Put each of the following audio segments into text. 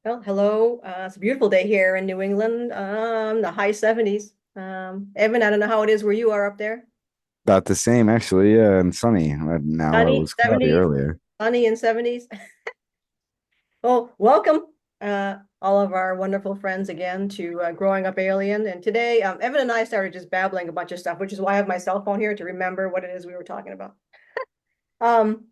Well, hello. It's a beautiful day here in New England. The high 70s. Evan, I don't know how it is where you are up there. About the same, actually. Yeah, and sunny. Now it Sunny, was cloudy 70s, earlier. sunny and 70s. Well, welcome, all of our wonderful friends again to Growing Up Alien. And today, Evan and I started just babbling a bunch of stuff, which is why I have my cell phone here to remember what it is we were talking about. Um,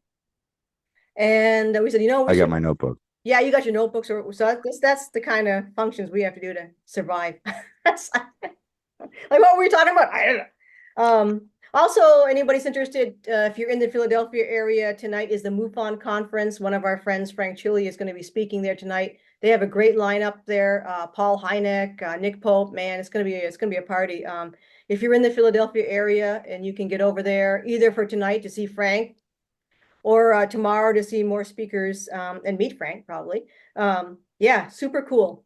and we said, we I got should, my notebook. yeah, you got your notebooks, or so that's the kind of functions we have to do to survive. Like what were we talking about? I don't know. Also, anybody's interested, if you're in the Philadelphia area, tonight is the MUFON conference. One of our friends, Frank Chili, is going to be speaking there tonight. They have a great lineup there. Paul Hynek, Nick Pope, man, it's gonna be a party. If you're in the Philadelphia area and you can get over there, either for tonight to see Frank or tomorrow to see more speakers and meet Frank, probably. Yeah, super cool.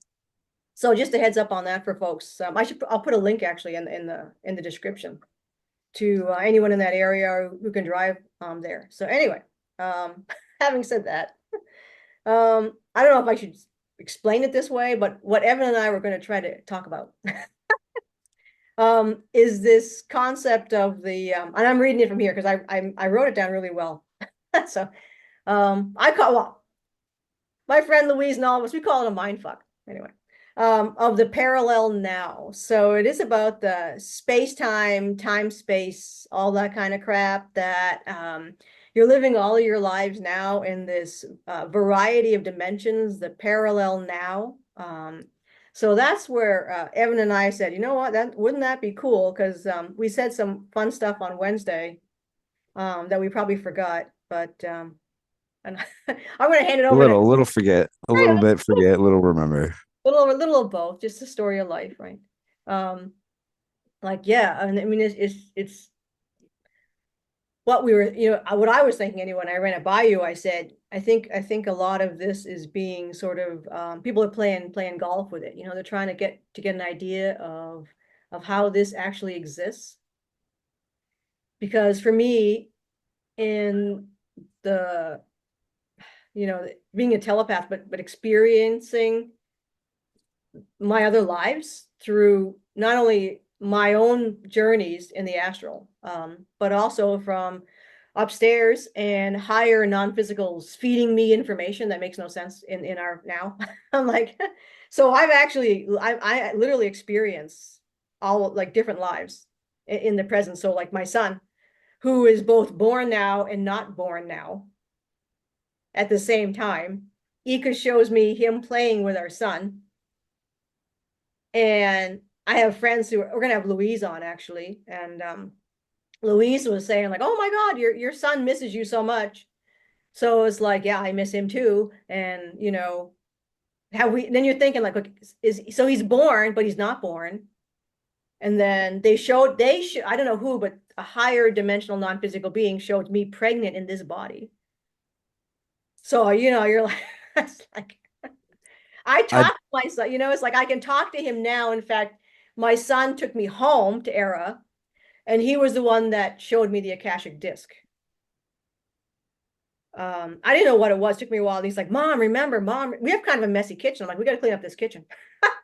So just a heads up on that for folks. I'll put a link actually in the description to anyone in that area who can drive there. So anyway, um, having said that, I don't know if I should explain it this way, but what Evan and I were going to try to talk about is this concept of and I'm reading it from here because I wrote it down really well. So I call well, my friend Louise and all of us, we call it a mind fuck. Anyway, of the parallel now. So it is about the space-time, time-space, all that kind of crap that you're living all of your lives now in this variety of dimensions, the parallel now. So that's where Evan and I said, you know what, that wouldn't that be cool? Because we said some fun stuff on Wednesday that we probably forgot, but and I'm going to hand it over to A little forget, a little bit forget, a little remember. a little of both, just the story of life, right? Um, like yeah, I mean it's what we were, what I was thinking anyway. When I ran it by you, I said I think a lot of this is being sort of people are playing golf with it. They're trying to get an idea of how this actually exists. Because for me, in the being a telepath, but experiencing my other lives through not only my own journeys in the astral, but also from upstairs and higher non-physicals feeding me information that makes no sense in our now. I'm like, so I literally experience all like different lives in the present. So like my son, who is both born now and not born now at the same time. Ika shows me him playing with our son, and I have friends who we're gonna have Louise on actually, and Louise was saying like, "Oh my God, your son misses you so much." So it's like, yeah, I miss him too, and how we then you're thinking like, is so he's born, but he's not born, and then they show I don't know who, but a higher dimensional non-physical being showed me pregnant in this body. So you're like, it's like I I talk to my son, it's like I can talk to him now. In fact, my son took me home to Era, and he was the one that showed me the Akashic disc. I didn't know what it was. It took me a while. And he's like, Mom, remember, Mom, we have kind of a messy kitchen. I'm like, we got to clean up this kitchen.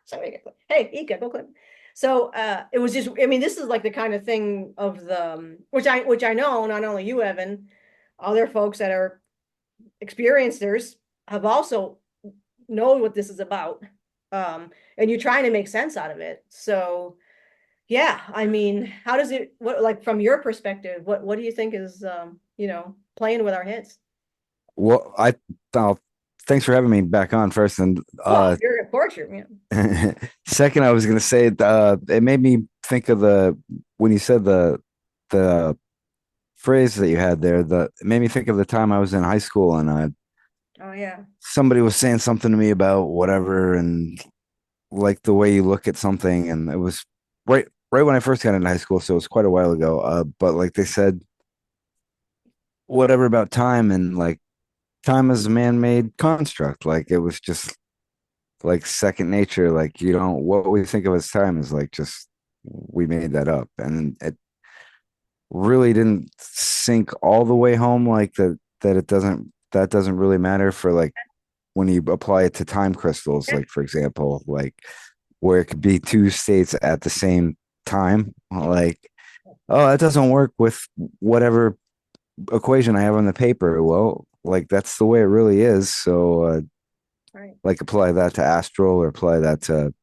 So hey, Ika, go clean. So it was just, I mean, this is like the kind of thing of the which I know, not only you, Evan, other folks that are experiencers have also know what this is about. And you're trying to make sense out of it. So yeah, I mean, how does it what like from your perspective, what do you think is playing with our heads? well, I uh, thanks for having me back on first, and Well, you're of course you're second, I was gonna say it made me think of the when you said the phrase that you had there. It made me think of the time I was in high school and oh yeah. somebody was saying something to me about whatever and like the way you look at something, and it was right when I first got into high school, so it was quite a while ago. But like they said, whatever about time, and like time is a man-made construct. Like it was just like second nature. Like you don't what we think of as time is like just we made that up, and it really didn't sink all the way home. Like that it doesn't really matter for like when you apply it to time crystals, Yeah, like for example, like where it could be two states at the same time, like, oh, that doesn't work with whatever equation I have on the paper. Well, like that's the way it really is. So, right. like apply that to Astral or apply that to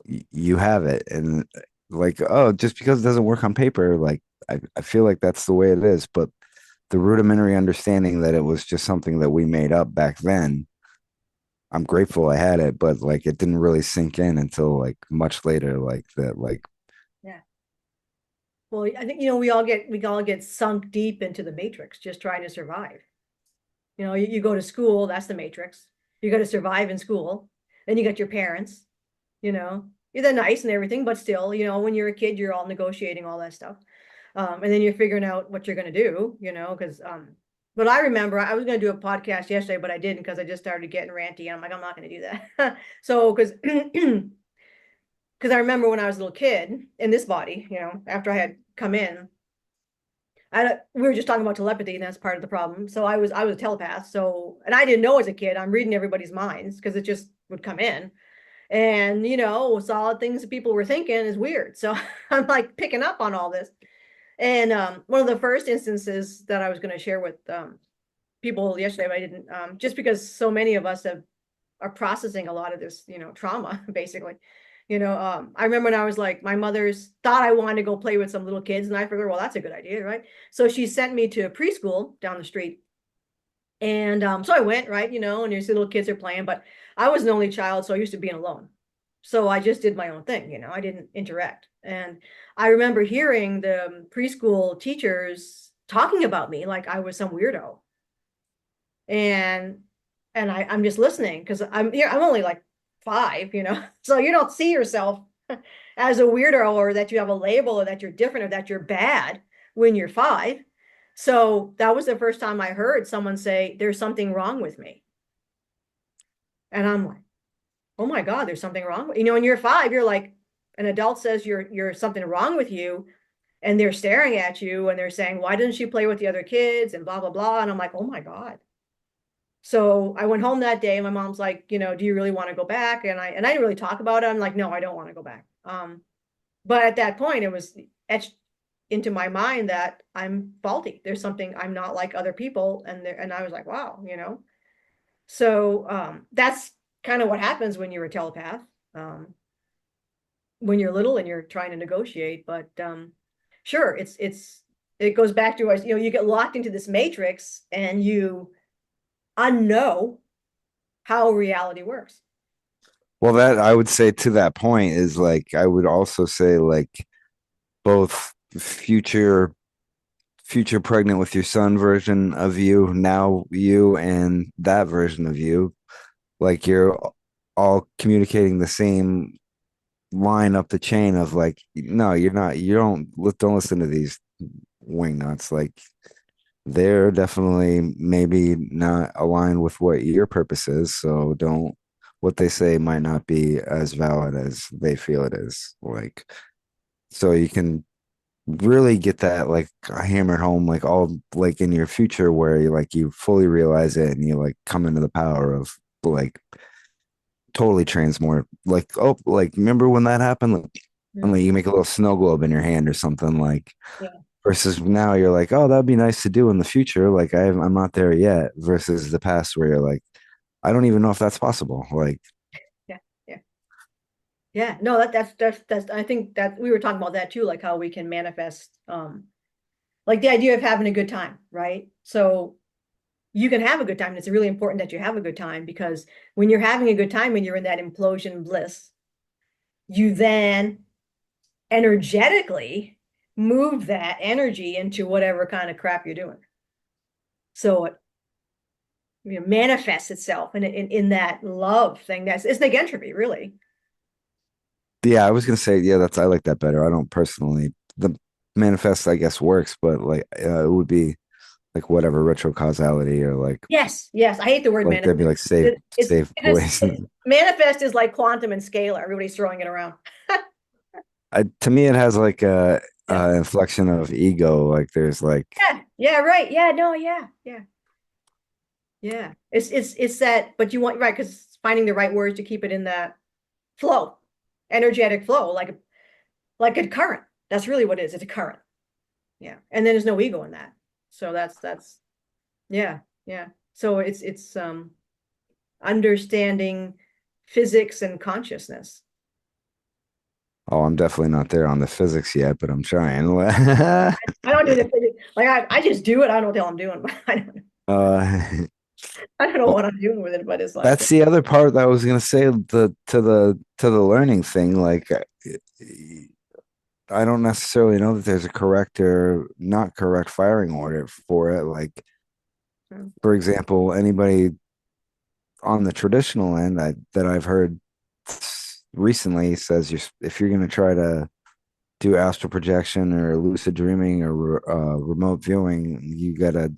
you have it. And like, oh, just because it doesn't work on paper, like I feel like that's the way it is. But the rudimentary understanding that it was just something that we made up back then, I'm grateful I had it, but like it didn't really sink in until like much later, like that, like Yeah. Well, I think, we all get sunk deep into the matrix just trying to survive. You go to school, that's the matrix. You got to survive in school. Then you got your parents, you know. They're nice and everything, but still, when you're a kid, you're all negotiating all that stuff. And then you're figuring out what you're going to do, because but I remember I was going to do a podcast yesterday, but I didn't because I just started getting ranty and I'm like, I'm not going to do that. So, because because I remember when I was a little kid in this body, after I had come in, we were just talking about telepathy, and that's part of the problem. So I was a telepath. So, and I didn't know as a kid, I'm reading everybody's minds because it just would come in. And, saw things that people were thinking is weird. So I'm like picking up on all this. And one of the first instances that I was going to share with people yesterday, but I didn't, just because so many of us are processing a lot of this, trauma, basically. I remember when I was like, my mother's thought I wanted to go play with some little kids, and I figured, well, that's a good idea, right? So she sent me to a preschool down the street. And so I went, right, and these little kids are playing, but I was an only child, so I used to being alone. So I just did my own thing, I didn't interact. And I remember hearing the preschool teachers talking about me like I was some weirdo. And I'm just listening because I'm here, I'm only like 5, so you don't see yourself as a weirdo or that you have a label or that you're different or that you're bad when you're 5. So that was the first time I heard someone say, there's something wrong with me. And I'm like, oh my God, there's something wrong. When you're 5, you're like, an adult says you're something wrong with you, and they're staring at you and they're saying, why didn't she play with the other kids and blah, blah, blah. And I'm like, oh my God. So I went home that day and my mom's like, do you really want to go back? And I didn't really talk about it. I'm like, no, I don't want to go back. But at that point it was etched into my mind that I'm faulty. There's something, I'm not like other people. And I was like, wow. So that's kind of what happens when you're a telepath. Um, when you're little and you're trying to negotiate, but sure, it goes back to us, you get locked into this matrix and you unknow how reality works. well, that I would say to that point is like I would also say like both future pregnant with your son version of you, now you and that version of you, like you're all communicating the same line up the chain of like, no, you're not, don't listen to these wing nuts. Like they're definitely maybe not aligned with what your purpose is. So don't, what they say might not be as valid as they feel it is. Like, so you can really get that like hammered home, like all like in your future where you like you fully realize it and you like come into the power of like totally transmort. Like, oh, like remember when that happened? Like, and like Mhm. you make a little snow globe in your hand or something like Yeah. versus now you're like, oh, that'd be nice to do in the future. Like I'm not there yet versus the past where you're like, I don't even know if that's possible. Like, Yeah. Yeah. Yeah. No, that's, I think that we were talking about that too, like how we can manifest, like the idea of having a good time, right? So you can have a good time. And it's really important that you have a good time because when you're having a good time, when you're in that implosion bliss, you then energetically move that energy into whatever kind of crap you're doing. So it manifests itself in that love thing. It's like entropy, really. yeah, I was gonna say, yeah, that's I like that better. I don't personally the manifest, I guess, works, but like it would be like whatever retro causality or Yes, yes. I hate the word like there'd be manifest. like save It's save it's poison. manifest is like quantum and scalar. Everybody's throwing it around. To me, it has like a Yeah. inflection of ego. Like there's like Yeah. Yeah. Right. Yeah. No. Yeah. Yeah. Yeah. It's that, but you want, right, because it's finding the right words to keep it in that flow, energetic flow, like a current. That's really what it is. It's a current. Yeah. And then there's no ego in that. So that's yeah, yeah. So it's understanding physics and consciousness. Oh, I'm definitely not there on the physics yet, but I'm trying. I don't do the physics. Like I just do it. I don't know what the hell I'm doing. uh, I don't know well, what I'm doing with it, but it's like that's the other part that I was gonna say, the learning thing. Like, I don't necessarily know that there's a correct or not correct firing order for it. Like, mm, for example, anybody on the traditional end that I've heard recently says if you're going to try to do astral projection or lucid dreaming or remote viewing, you got to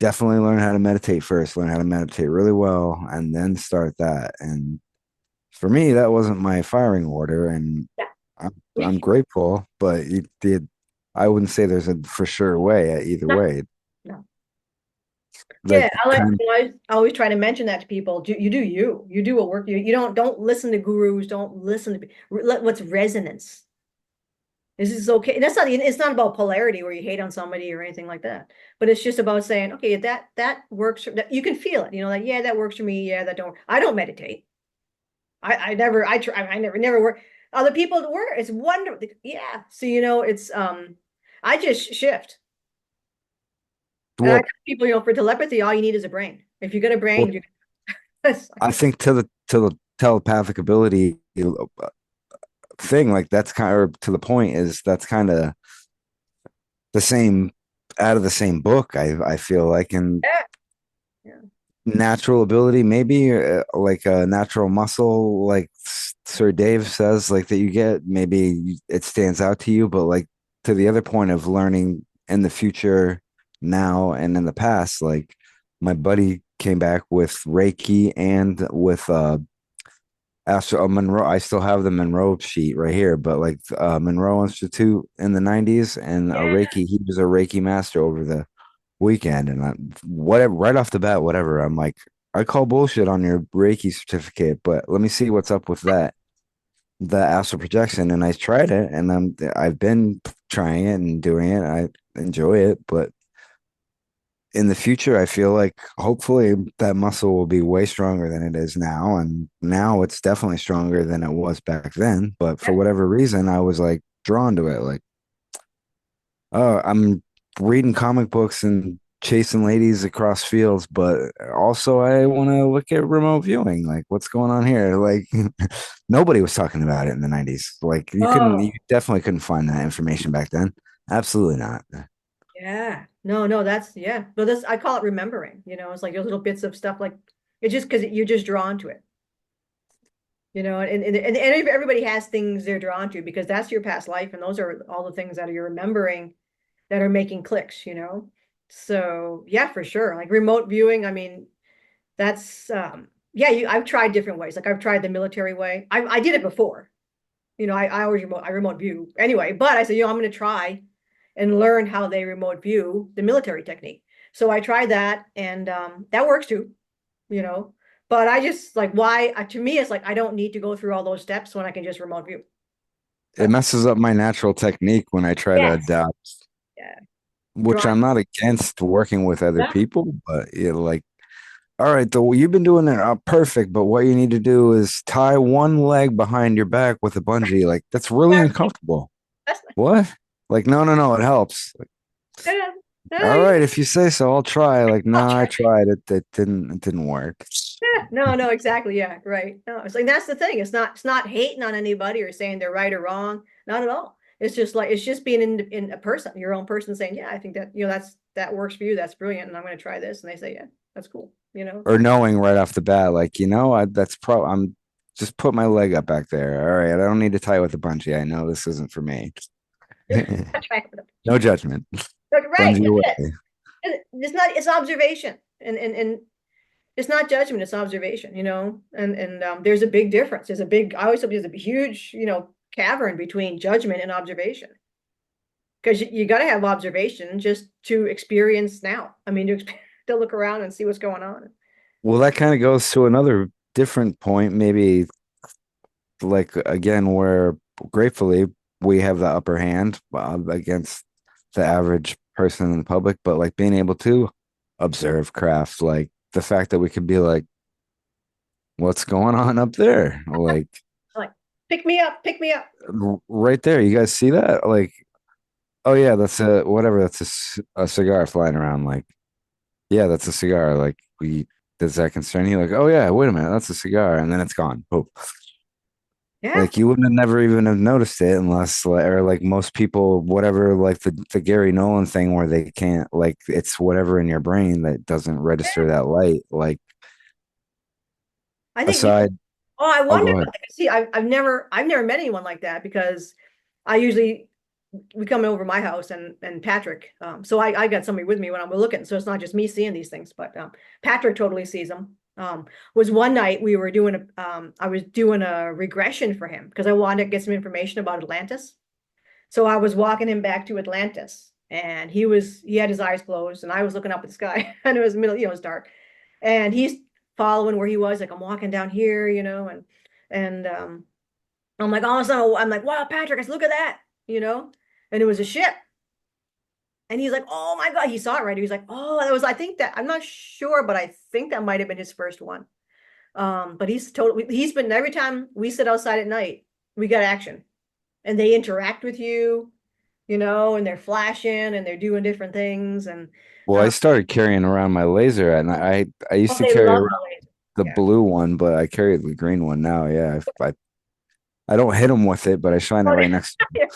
definitely learn how to meditate first, learn how to meditate really well, and then start that. And for me, that wasn't my firing order, and I'm, yeah. I'm grateful, but it did. I wouldn't say there's a for sure way either No, way. no. Like Yeah, I like, kind I always try to mention that to people. You do what work. You don't listen to gurus. Don't listen to what's resonance. This is okay. That's not, it's not about polarity where you hate on somebody or anything like that. But it's just about saying, okay, that works. That you can feel it. Like, yeah, that works for me. Yeah, that don't. I don't meditate. I never. I try. I never work. Other people that work. It's wonderful. Yeah. So it's I just shift. And I tell well, people, for telepathy, all you need is a brain. If you got a well, brain, you I think to the telepathic ability thing, like that's kind of to the point is that's kind of the same out of the same book. I feel like, and yeah, yeah. natural ability, maybe like a natural muscle, like Sir Dave says, like that you get, maybe it stands out to you, but like to the other point of learning in the future, now and in the past, like my buddy came back with Reiki and with Astral Monroe. I still have the Monroe sheet right here, but like Monroe Institute in the 90s and a Yeah. Reiki, he was a Reiki master over the weekend. And whatever, right off the bat, whatever, I'm like, I call bullshit on your Reiki certificate, but let me see what's up with that, the astral projection. And I tried it, and I've been trying it and doing it. I enjoy it, but in the future, I feel like hopefully that muscle will be way stronger than it is now. And now it's definitely stronger than it was back then. But for Yeah. whatever reason, I was like drawn to it. Like, oh, I'm reading comic books and chasing ladies across fields, but also I want to look at remote viewing. Like, what's going on here? Like, nobody was talking about it in the 90s. Like, you Oh, definitely couldn't find that information back then. Absolutely not. yeah. No, no, that's yeah. But this I call it remembering. It's like those little bits of stuff. Like it's just because you're just drawn to it. And everybody has things they're drawn to because that's your past life, and those are all the things that you're remembering that are making clicks. So yeah, for sure. Like remote viewing. I mean, that's yeah. I've tried different ways. Like I've tried the military way. I did it before. I always remote view anyway, but I said, I'm going to try and learn how they remote view the military technique. So I tried that, and that works too, you know. But I just like why to me it's like I don't need to go through all those steps when I can just remote view. It That's messes up my natural technique when I try to yes, adapt, yeah, which drawing. I'm not against working with other Yeah, people, but like, all right, though you've been doing it perfect, but what you need to do is tie one leg behind your back with a bungee. Like, that's really uncomfortable. that's What? Like, no, no, no, it helps. Like, yeah. all Yeah. right, if you say so, I'll try. Like, I'll nah, I try. tried it. It didn't work. Yeah, no, no, exactly. Yeah, right. No, it's like that's the thing. It's not hating on anybody or saying they're right or wrong. Not at all. It's just like it's just being in a person, your own person saying, yeah, I think that that works for you. That's brilliant, and I'm going to try this. And they say, yeah, that's cool. Or knowing right off the bat, like, I'm just put my leg up back there. All right, I don't need to tie with a bungee. I know this isn't for me. Try it with them. No judgment. But right, Bungee that's it. away. It's not. It's observation, and it's not judgment. It's observation. And there's a big difference. There's a big. I always say there's a huge cavern between judgment and observation. Because you got to have observation just to experience now. I mean, it still look around and see what's going on. Well, that kind of goes to another different point, maybe like again, where gratefully we have the upper hand against the average person in the public, but like being able to observe craft, like the fact that we could be like, what's going on up there? Like Like, pick me up, pick me up. right there, you guys see that? Like, oh yeah, that's a whatever, that's a cigar flying around. Like, yeah, that's a cigar. Like, we does that concern you? Like, oh yeah, wait a minute, that's a cigar, and then it's gone. Boom. Yeah, Like you wouldn't have never even have noticed it unless or like most people, whatever, like the Gary Nolan thing where they can't like it's whatever in your brain that doesn't register that light. Like I think, aside, oh, I oh wonder, go ahead. like, see, I've never met anyone like that because I usually, we come over my house and Patrick, so I got somebody with me when I'm looking, so it's not just me seeing these things, but Patrick totally sees them. Was one night we were doing I was doing a regression for him because I wanted to get some information about Atlantis. So I was walking him back to Atlantis, and he had his eyes closed, and I was looking up at the sky, and it was middle, it was dark, and he's following where he was, like I'm walking down here, and I'm like, all of a sudden, I'm like, wow, Patrick, I said, look at that, and it was a ship. And he's like, oh my God, he saw it right. He was like, oh, that was, I think that, I'm not sure, but I think that might have been his first one. But he's been, every time we sit outside at night, we got action. And they interact with you, and they're flashing and they're doing different things. And Well, I uh, started carrying around my laser, and I used oh, to they carry love around the laser. the Yeah. blue one, but I carry the green one now. Yeah, I don't hit them with it, but I shine it Oh, right next yeah.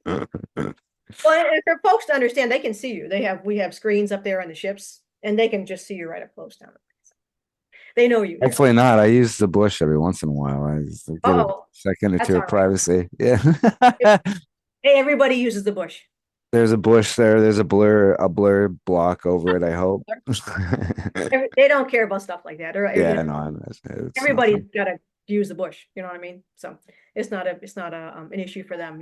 to them. Well, and for folks to understand, they can see you. We have screens up there on the ships, and they can just see you right up close down. They know you. Hopefully not. I use the bush every once in a while. I just get a Oh, second or that's two all of right. privacy. Yeah. Hey, everybody uses the bush. There's a bush there. There's a blur block over it, I hope. They don't care about stuff like that. Yeah, no, I imagine it's Everybody's nothing. got to use the bush. You know what I mean? So it's not an issue for them.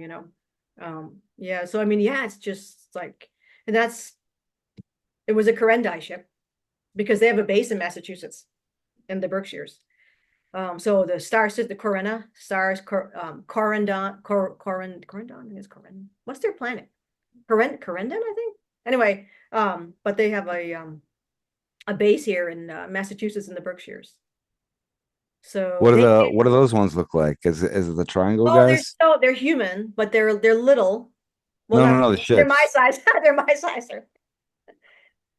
Yeah. So I mean, yeah, it's just like, and it was a Corendai ship because they have a base in Massachusetts in the Berkshires. So the star system, the Corona stars, Corendon is Coren. What's their planet? Corendon, I think. Anyway, but they have a base here in Massachusetts in the Berkshires. So they, What do those ones look like? Is it the triangle oh, guys? they're human, but they're little. Well, No, no, not, no, the they're my ships. size. They're my size.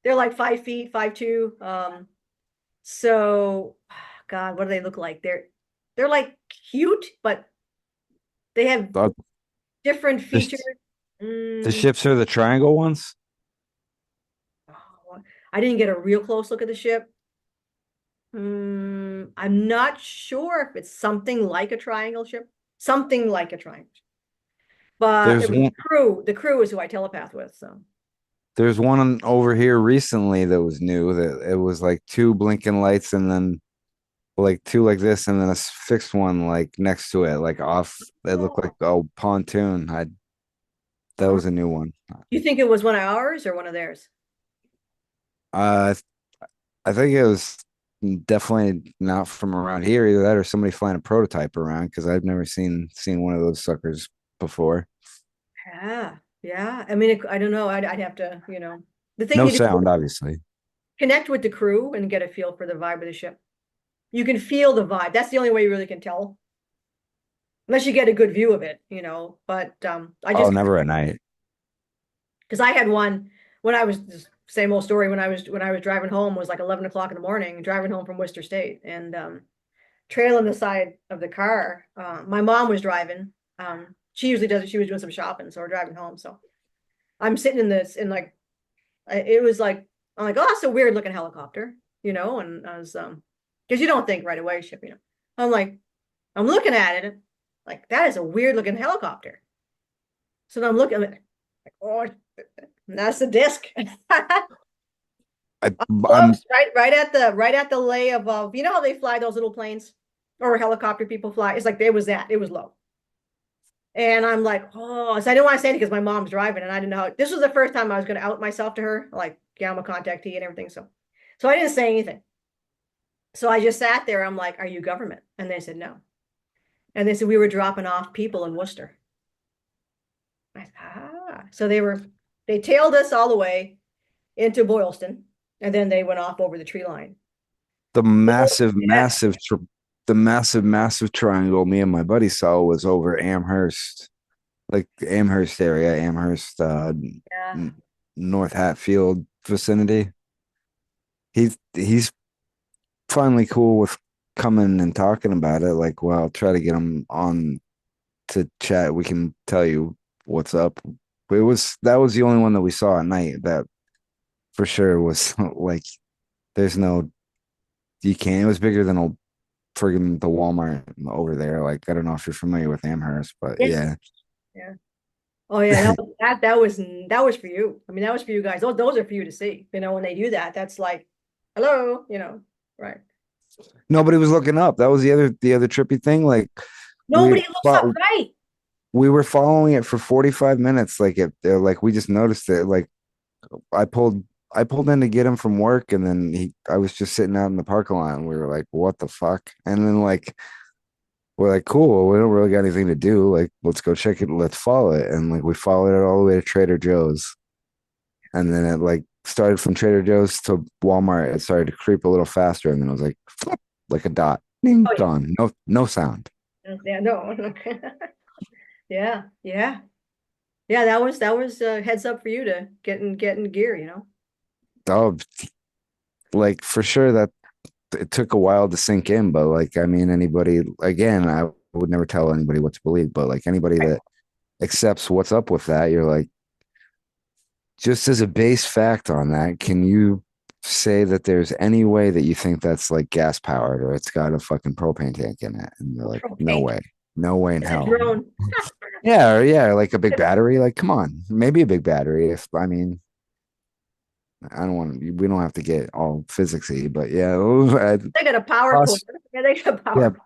They're like 5 feet, 5'2". So God, what do they look like? They're like cute, but they have Uh, different The, features. sh- the Mm, ships are the triangle ones. oh, I didn't get a real close look at the ship. I'm not sure if it's something like a triangle ship, something like a triangle. But it There's was one. crew. The crew is who I telepath with. So There's one over here recently that was new. That it was like two blinking lights, and then like two like this, and then a fixed one like next to it, like off. It looked like oh, a pontoon. That oh. was a new one. You think it was one of ours or one of theirs? Uh, I think it was definitely not from around here, either that or somebody flying a prototype around because I've never seen one of those suckers before. Yeah, yeah. I mean, I don't know. I'd have to, the thing No you do is sound, obviously. connect with the crew and get a feel for the vibe of the ship. You can feel the vibe. That's the only way you really can tell, unless you get a good view of it, But I Oh, just never at night. because I had one when I was same old story when I was driving home was like 11 o'clock in the morning, driving home from Worcester State, and trailing the side of the car. My mom was driving. She usually does it. She was doing some shopping, so we're driving home. So I'm sitting in this, and like it was like I'm like, oh, that's a weird looking helicopter, And I was because you don't think right away ship, I'm like, I'm looking at it, like that is a weird looking helicopter. So then I'm looking at it, like, oh, that's the disc. I'm Close, right at the lay of how they fly those little planes or helicopter people fly. It's like there was that. It was low. And I'm like, oh, so I didn't want to say it because my mom's driving and I didn't know. This was the first time I was going to out myself to her. Like, gamma contactee and everything. So I didn't say anything. So I just sat there. I'm like, "Are you government?" And they said no. And they said we were dropping off people in Worcester. I said, ah. So they tailed us all the way into Boylston, and then they went off over the tree line. The Oh, massive, yeah, the massive triangle me and my buddy saw was over Amherst, like Amherst area, Amherst, yeah. n- North Hatfield vicinity. He's finally cool with coming and talking about it. Like, well, I'll try to get him on to chat. We can tell you what's up. But that was the only one that we saw at night. That for sure was like, there's no, you can't. It was bigger than old friggin' the Walmart over there. Like, I don't know if you're familiar with Amherst, but Yes. yeah. Yeah. Oh yeah, that was for you. I mean, that was for you guys. Those are for you to see. You know, when they do that, that's like, hello, right. Nobody was looking up. That was the other trippy thing. Like we Nobody looks up, thought right? we were following it for 45 minutes. Like we just noticed it. Like I pulled I pulled in to get him from work, and then I was just sitting out in the parking lot, and we were like, "What the fuck?" And then like we're like, "Cool, we don't really got anything to do. Like, let's go check it. Let's follow it." And like we followed it all the way to Trader Joe's, and then it like started from Trader Joe's to Walmart. It started to creep a little faster, and then it was like flip, like a dot, ding, Oh gone. No sound. yeah, no. Yeah, yeah. Yeah, that was a heads up for you to get in gear, you know. Oh, like for sure that it took a while to sink in, but like I mean, anybody again, I would never tell anybody what to believe, but like anybody Right. that accepts what's up with that, you're like, just as a base fact on that, can you say that there's any way that you think that's like gas powered or it's got a fucking propane tank in it? And they're like, no Propane. way, no way in It's a hell. drone. Yeah, or yeah, like a big battery. Like, come on, maybe a big battery. If I mean, I don't want to. We don't have to get all physicsy, but yeah, They got a power cord. poss- Yeah, they got a yeah, power.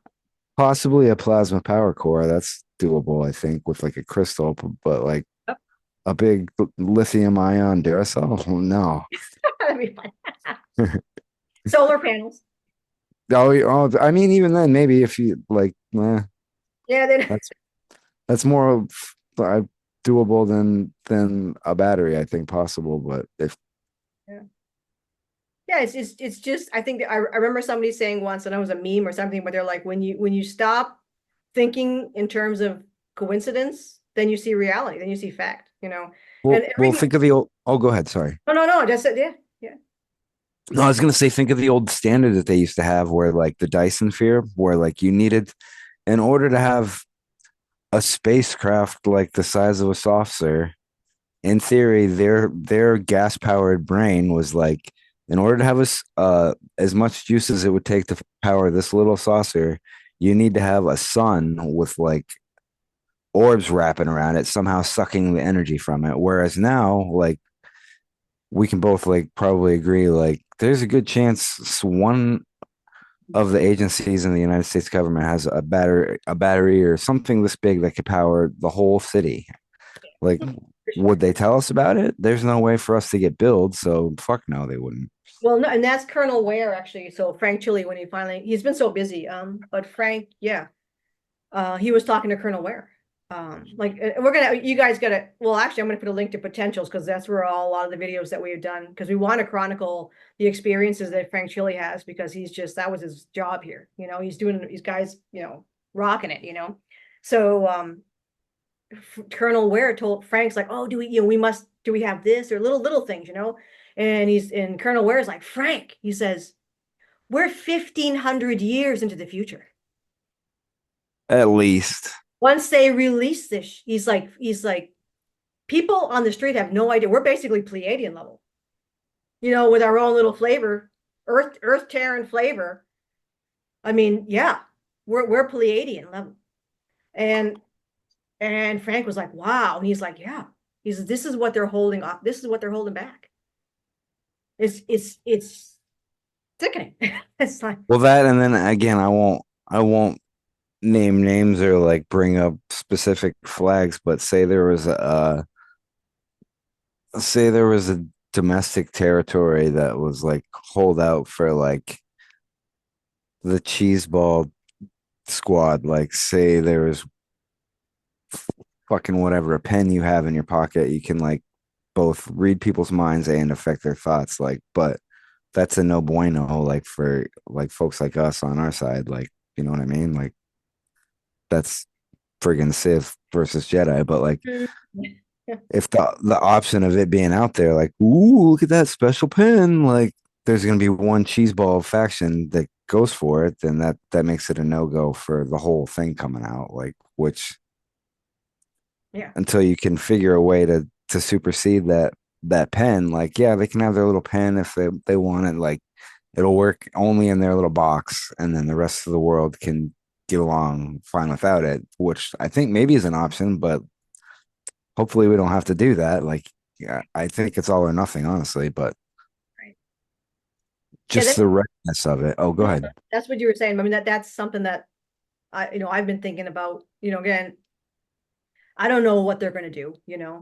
possibly a plasma power core. That's doable, I think, with like a crystal. But like Cord. a big lithium ion Duracell, no. That'd be fun. Solar panels. Oh, I mean, even then, maybe if you like, Yeah, they that's that's more of, doable than a battery. I think possible, but if yeah. Yeah, it's just I think that I remember somebody saying once, and it was a meme or something, but they're like, when you stop thinking in terms of coincidence, then you see reality, then you see fact, you know. And we'll everything. think of the old. Oh, go ahead. Sorry. No, that's it. Yeah, yeah. No, I was gonna say, think of the old standard that they used to have, where like the Dyson sphere, where like you needed, in order to have a spacecraft like the size of a saucer, in theory, their gas powered brain was like, in order to have as much juice as it would take to power this little saucer, you need to have a sun with like orbs wrapping around it, somehow sucking the energy from it. Whereas now, like we can both like probably agree, like there's a good chance one of the agencies in the United States government has a battery or something this big that could power the whole city. Like, For would sure. they tell us about it? There's no way for us to get billed, so fuck no, they wouldn't. Well, no, and that's Colonel Ware actually. So Frank Chili, when he's been so busy. But Frank, yeah, he was talking to Colonel Ware. Like you guys gotta, well, actually, I'm gonna put a link to Potentials because that's where a lot of the videos that we have done because we want to chronicle the experiences that Frank Chili has because that was his job here. You know, these guys, rocking it, you know. So, Colonel Ware told Frank's like, oh, do we have this or little things, you know? And Colonel Ware's like, Frank, he says, we're 1,500 years into the future. At least. Once they release this, he's like, people on the street have no idea. We're basically Pleiadian level, with our own little flavor, Earth Terran flavor. I mean, yeah, we're Pleiadian level. And Frank was like, wow. And he's like, yeah. This is what they're holding up. This is what they're holding back. It's sickening. It's like, Well, that and then again, I won't name names or like bring up specific flags, but say there was a domestic territory that was like hold out for like the cheeseball squad. Like, say there was fucking whatever, a pen you have in your pocket, you can like both read people's minds and affect their thoughts. Like, but that's a no bueno, like for like folks like us on our side. Like, you know what I mean? Like, that's friggin' Sith versus Jedi. But like, Mm. if the option of it being out there, like, ooh, look at that special pen, like there's gonna be one cheeseball faction that goes for it, then that makes it a no-go for the whole thing coming out. Like, which Yeah. until you can figure a way to supersede that pen, like, yeah, they can have their little pen if they want it, like it'll work only in their little box, and then the rest of the world can get along fine without it, which I think maybe is an option, but hopefully we don't have to do that. Like, yeah, I think it's all or nothing, honestly, but Right. Yeah, just the readiness of it. Oh, go ahead. that's what you were saying. I mean, that's something that I've been thinking about, again, I don't know what they're going to do.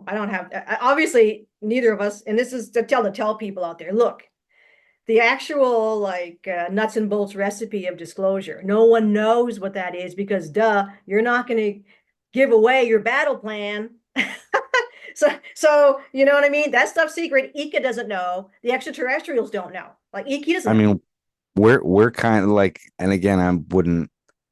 I don't have, obviously neither of us, and this is to tell people out there, look, the actual like nuts and bolts recipe of disclosure. No one knows what that is because duh, you're not going to give away your battle plan. So you know what I mean? That stuff's secret. Ika doesn't know. The extraterrestrials don't know. Like Ika doesn't I know. mean, we're kind of like, and again, I'm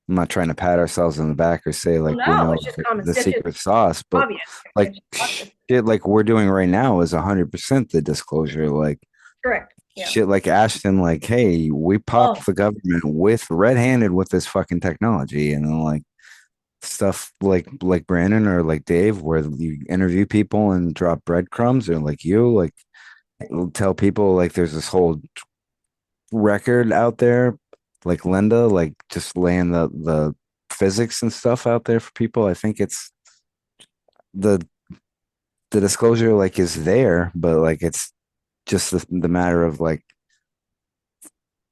not trying to pat ourselves on the back or say Well, like we no, know it's just common. the It's just secret sauce, but obvious. like It's obvious. shit like we're doing right now is 100% the disclosure. Like Correct. Yeah. shit like Ashton, like, hey, we Oh, popped the government with red-handed with this fucking technology, and then like stuff like Brandon or like Dave, where you interview people and drop breadcrumbs, or like you like tell people like there's this whole record out there, like Linda, like just laying the physics and stuff out there for people. I think it's the the disclosure like is there, but like it's just the matter of like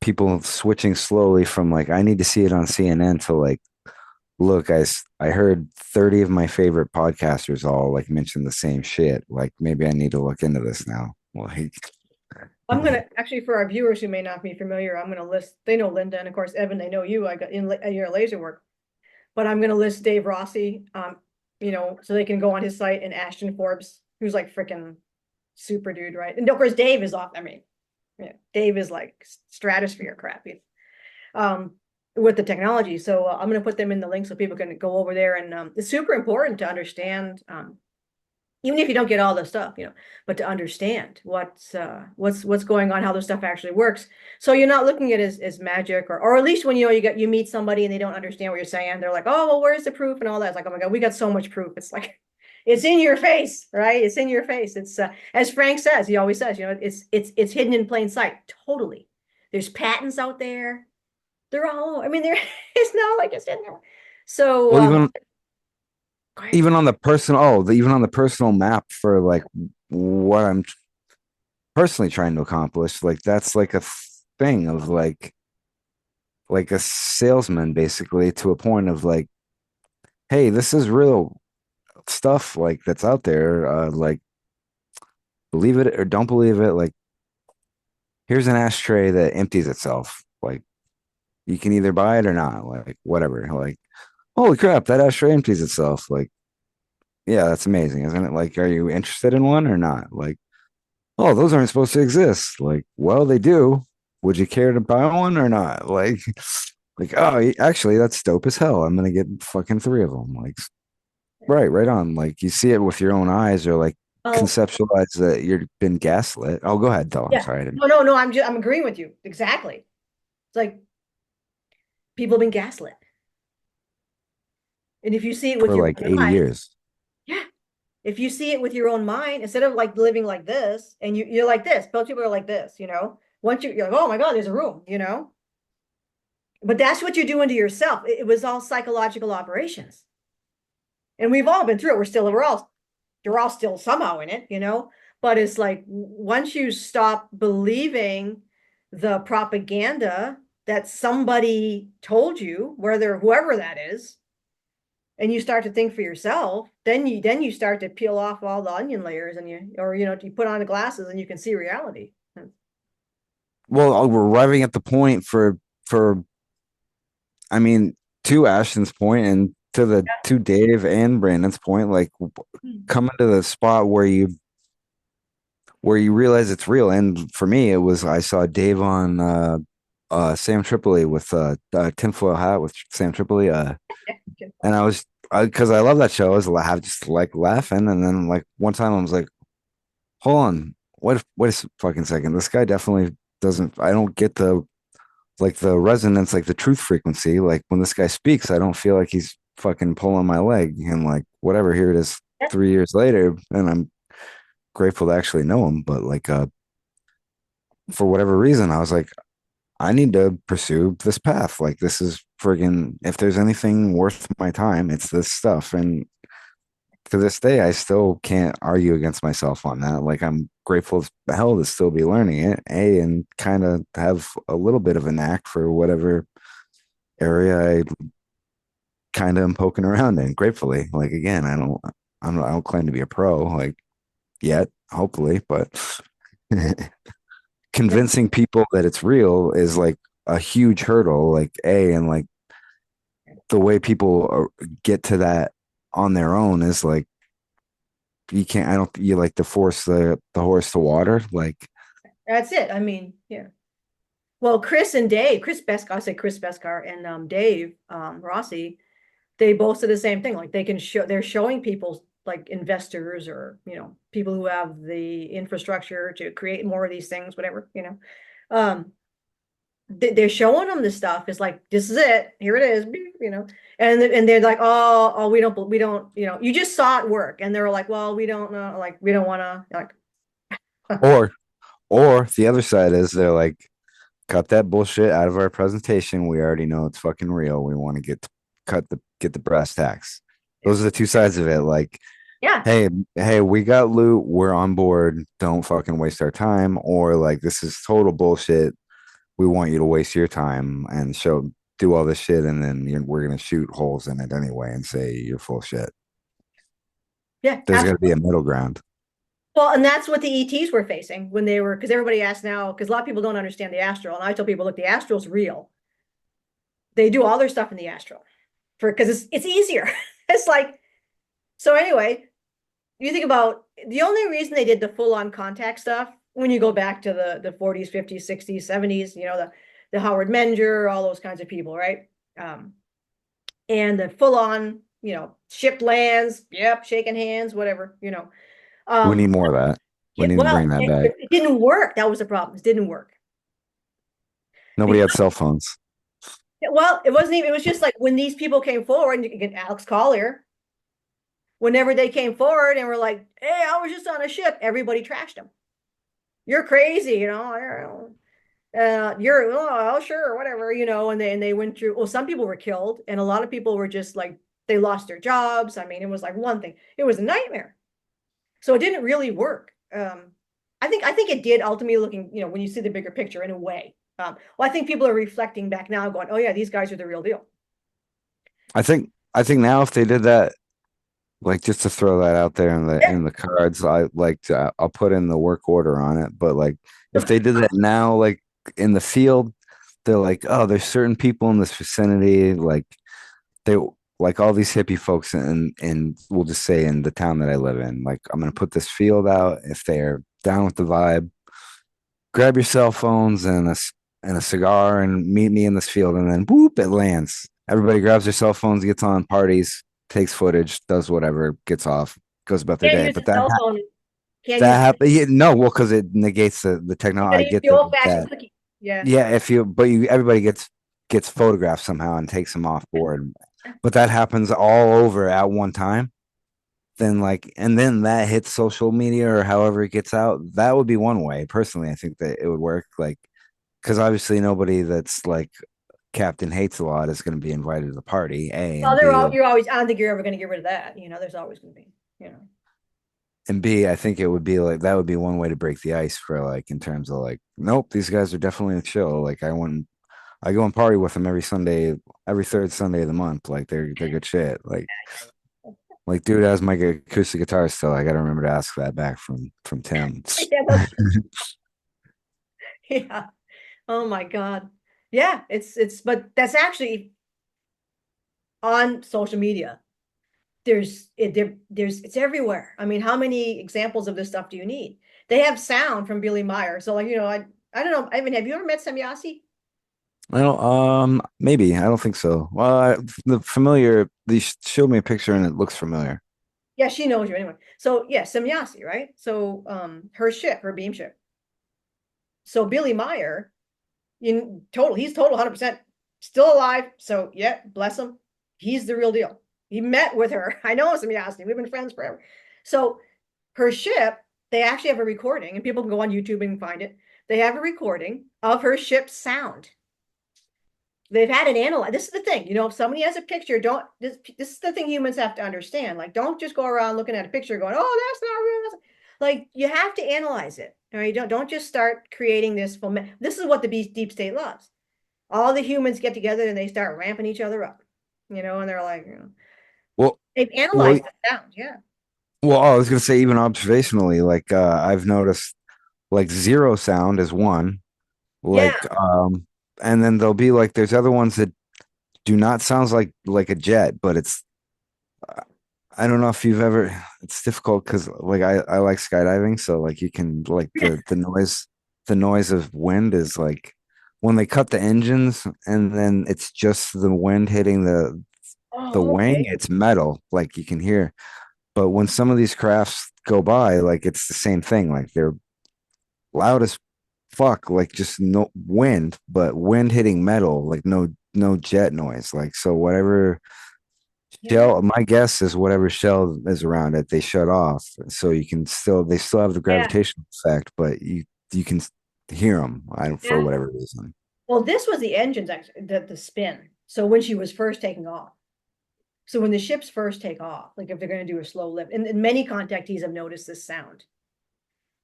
people switching slowly from like I need to see it on CNN to like look, I heard 30 of my favorite podcasters all like mention the same shit. Like maybe I need to look into this now. Like I'm gonna actually for our viewers who may not be familiar, I'm gonna list. They know Linda, and of course Evan. They know you. I got in your laser work, but I'm gonna list Dave Rossi. So they can go on his site, and Ashton Forbes, who's like freaking super dude, right? And of course Dave is off. I mean, yeah, Dave is like stratosphere crap. Um, with the technology. So I'm gonna put them in the link so people can go over there, and it's super important to understand. Even if you don't get all the stuff, but to understand what's going on, how this stuff actually works. So you're not looking at it as magic, or at least when you meet somebody and they don't understand what you're saying, they're like, oh well, where's the proof and all that. It's like, oh my God, we got so much proof. It's like it's in your face, right? It's in your face. It's as Frank says, he always says, it's hidden in plain sight. Totally. There's patents out there. They're all, I mean, it's not like it's in there. So well, go ahead. even on the personal even on the personal map for like what I'm personally trying to accomplish, like that's like a thing of like a salesman basically to a point of like, hey, this is real stuff like that's out there. Like believe it or don't believe it. Like here's an ashtray that empties itself. Like you can either buy it or not. Like whatever. Like holy crap, that ashtray empties itself. Like yeah, that's amazing, isn't it? Like, are you interested in one or not? Like, oh, those aren't supposed to exist. Like, well, they do. Would you care to buy one or not? Like, like, oh, actually, that's dope as hell. I'm gonna get fucking three of them. Like, right on. Like, you see it with your own eyes, or like Oh, conceptualize that you've been gaslit. Oh, go ahead, though. I'm yeah. sorry. I didn't No. I'm agreeing with you. Exactly. It's like people have been gaslit. And if you see it with for your like own 80 eyes, years. yeah. If you see it with your own mind, instead of like living like this, and you're like this, most people are like this. Once you're like, oh my God, there's a room. But that's what you're doing to yourself. It was all psychological operations. And we've all been through it. You're all still somehow in it. But it's like once you stop believing the propaganda that somebody told you, whether whoever that is, and you start to think for yourself, then you start to peel off all the onion layers and you put on the glasses and you can see reality. Well, we're arriving at the point for I mean, to Ashton's point and to Dave and Brandon's point, like coming to the spot where you realize it's real. And for me, it was I saw Dave on Sam Tripoli with tinfoil hat with Sam Tripoli, and I was because I love that show. I was just like laughing, and then like one time I was like, hold on, wait a fucking second, this guy definitely doesn't. I don't get the like the resonance, like the truth frequency. Like when this guy speaks, I don't feel like he's fucking pulling my leg. And like whatever, here it is 3 years later, and I'm grateful to actually know him. But like for whatever reason, I was like, I need to pursue this path. Like this is friggin' if there's anything worth my time, it's this stuff. And to this day, I still can't argue against myself on that. Like I'm grateful as hell to still be learning it, and kind of have a little bit of a knack for whatever area I kind of am poking around in. Gratefully, like again, I don't claim to be a pro like yet, hopefully, but convincing people that it's real is like a huge hurdle. Like and like the way people get to that on their own is like you can't. I don't. You like to force the horse to water. Like That's it. I mean, yeah. Well, Chris and Dave, Chris Beskar, I say Chris Beskar and Dave Rossi, they both said the same thing. Like they're showing people like investors or people who have the infrastructure to create more of these things, whatever. Um, they're showing them this stuff. It's like this is it. Here it is. And they're like, oh, we don't. You just saw it work, and they're like, well, we don't know. Like we don't want to. Like, or or the other side is they're like cut that bullshit out of our presentation. We already know it's fucking real. We want to get the brass tacks. yeah, Those are the two sides of it. Like, yeah, hey, we got loot. We're on board. Don't fucking waste our time. Or like, this is total bullshit. We want you to waste your time and do all this shit, and then we're gonna shoot holes in it anyway and say you're full shit. yeah. There's got to be a middle ground. Well, and that's what the ETs were facing when they were, because everybody asks now, because a lot of people don't understand the astral. And I tell people, look, the astral's real. They do all their stuff in the astral because it's easier. It's like, so anyway, you think about the only reason they did the full-on contact stuff when you go back to the 40s, 50s, 60s, 70s, the Howard Menger, all those kinds of people, right? And the full-on, shipped lands, yep, shaking hands, whatever. We Um, need more of that. We Yeah, need to well, bring that back. it didn't work. That was the problem. It didn't work. Nobody had Because, cell phones. well, it wasn't even, it was just like when these people came forward, and you can get Alex Collier, whenever they came forward and were like, hey, I was just on a ship, everybody trashed them. You're crazy. You're, oh, sure, whatever. And they went through, well, some people were killed, and a lot of people were just like, they lost their jobs. I mean, it was like one thing, it was a nightmare. So it didn't really work. I think it did ultimately looking, when you see the bigger picture in a way. Well, I think people are reflecting back now going, oh yeah, these guys are the real deal. I think now if they did that, like just to throw that out there Yeah. in the cards, I'll put in the work order on it. But like if they did that now, like in the field, they're like, oh, there's certain people in this vicinity, like they like all these hippie folks in we'll just say in the town that I live in. Like I'm gonna put this field out. If they're down with the vibe, grab your cell phones and a cigar and meet me in this field, and then whoop, it lands. Everybody grabs their cell phones, gets on parties, takes footage, does whatever, gets off, goes about their Can't day. use a But cell phone. Can't use, that happen. Yeah, no, well, because it negates the you technology. gotta I use get the old fashioned that. cookie. Yeah. Yeah, if you but you everybody gets photographed somehow and takes them off board. But that happens all over at one time. Then like and then that hits social media or however it gets out. That would be one way. Personally, I think that it would work. Like because obviously nobody that's like Captain Hates a lot is going to be invited to the party. A Well, and B you're always, I don't think you're ever going to get rid of that. There's always going to be. and B, I think it would be like that would be one way to break the ice for like in terms of like, nope, these guys are definitely chill. Like I wouldn't I go and party with them every Sunday, every third Sunday of the month. Like they're good shit. Like dude has my acoustic guitar still. I gotta remember to ask that back from Tim. Yeah, those, yeah. Oh my God. Yeah, but that's actually on social media. It's everywhere. I mean, how many examples of this stuff do you need? They have sound from Billy Meyer. So like, I don't know. I mean, have you ever met Semyasi? Well, maybe I don't think so. Well, the familiar. They showed me a picture and it looks familiar. Yeah, she knows you anyway. So yeah, Semyasi, right? So her ship, her beam ship. So Billy Meyer, he's total 100% still alive. So yeah, bless him. He's the real deal. He met with her. I know Semyasi. We've been friends forever. So her ship, they actually have a recording, and people can go on YouTube and find it. They have a recording of her ship's sound. They've had it analyzed. This is the thing, if somebody has a picture, don't this is the thing humans have to understand. Like, don't just go around looking at a picture going, oh, that's not real. Like, you have to analyze it. All right. Don't just start creating this. This is what the deep state loves. All the humans get together and they start ramping each other up, and they're like, Well, they've well, analyzed the sound. Yeah. I was gonna say even observationally, like I've noticed like zero sound is one, Yeah. like and then there'll be like there's other ones that do not sounds like a jet, but it's I don't know if you've ever it's difficult because like I like skydiving, so like you can like the noise of wind is like when they cut the engines and then it's just the wind hitting the Oh, wing, okay. it's metal, like you can hear. But when some of these crafts go by, like it's the same thing. Like they're loud as fuck, like just no wind, but wind hitting metal, like no jet noise. Like so whatever Yeah. shell, my guess is whatever shell is around it, they shut off. So you can still they still have the Yeah. gravitational effect, but you can hear them I don't, for Yeah. whatever reason. Well, this was the engines actually, the spin. So when she was first taking off. So when the ships first take off, like if they're going to do a slow lift, and many contactees have noticed this sound.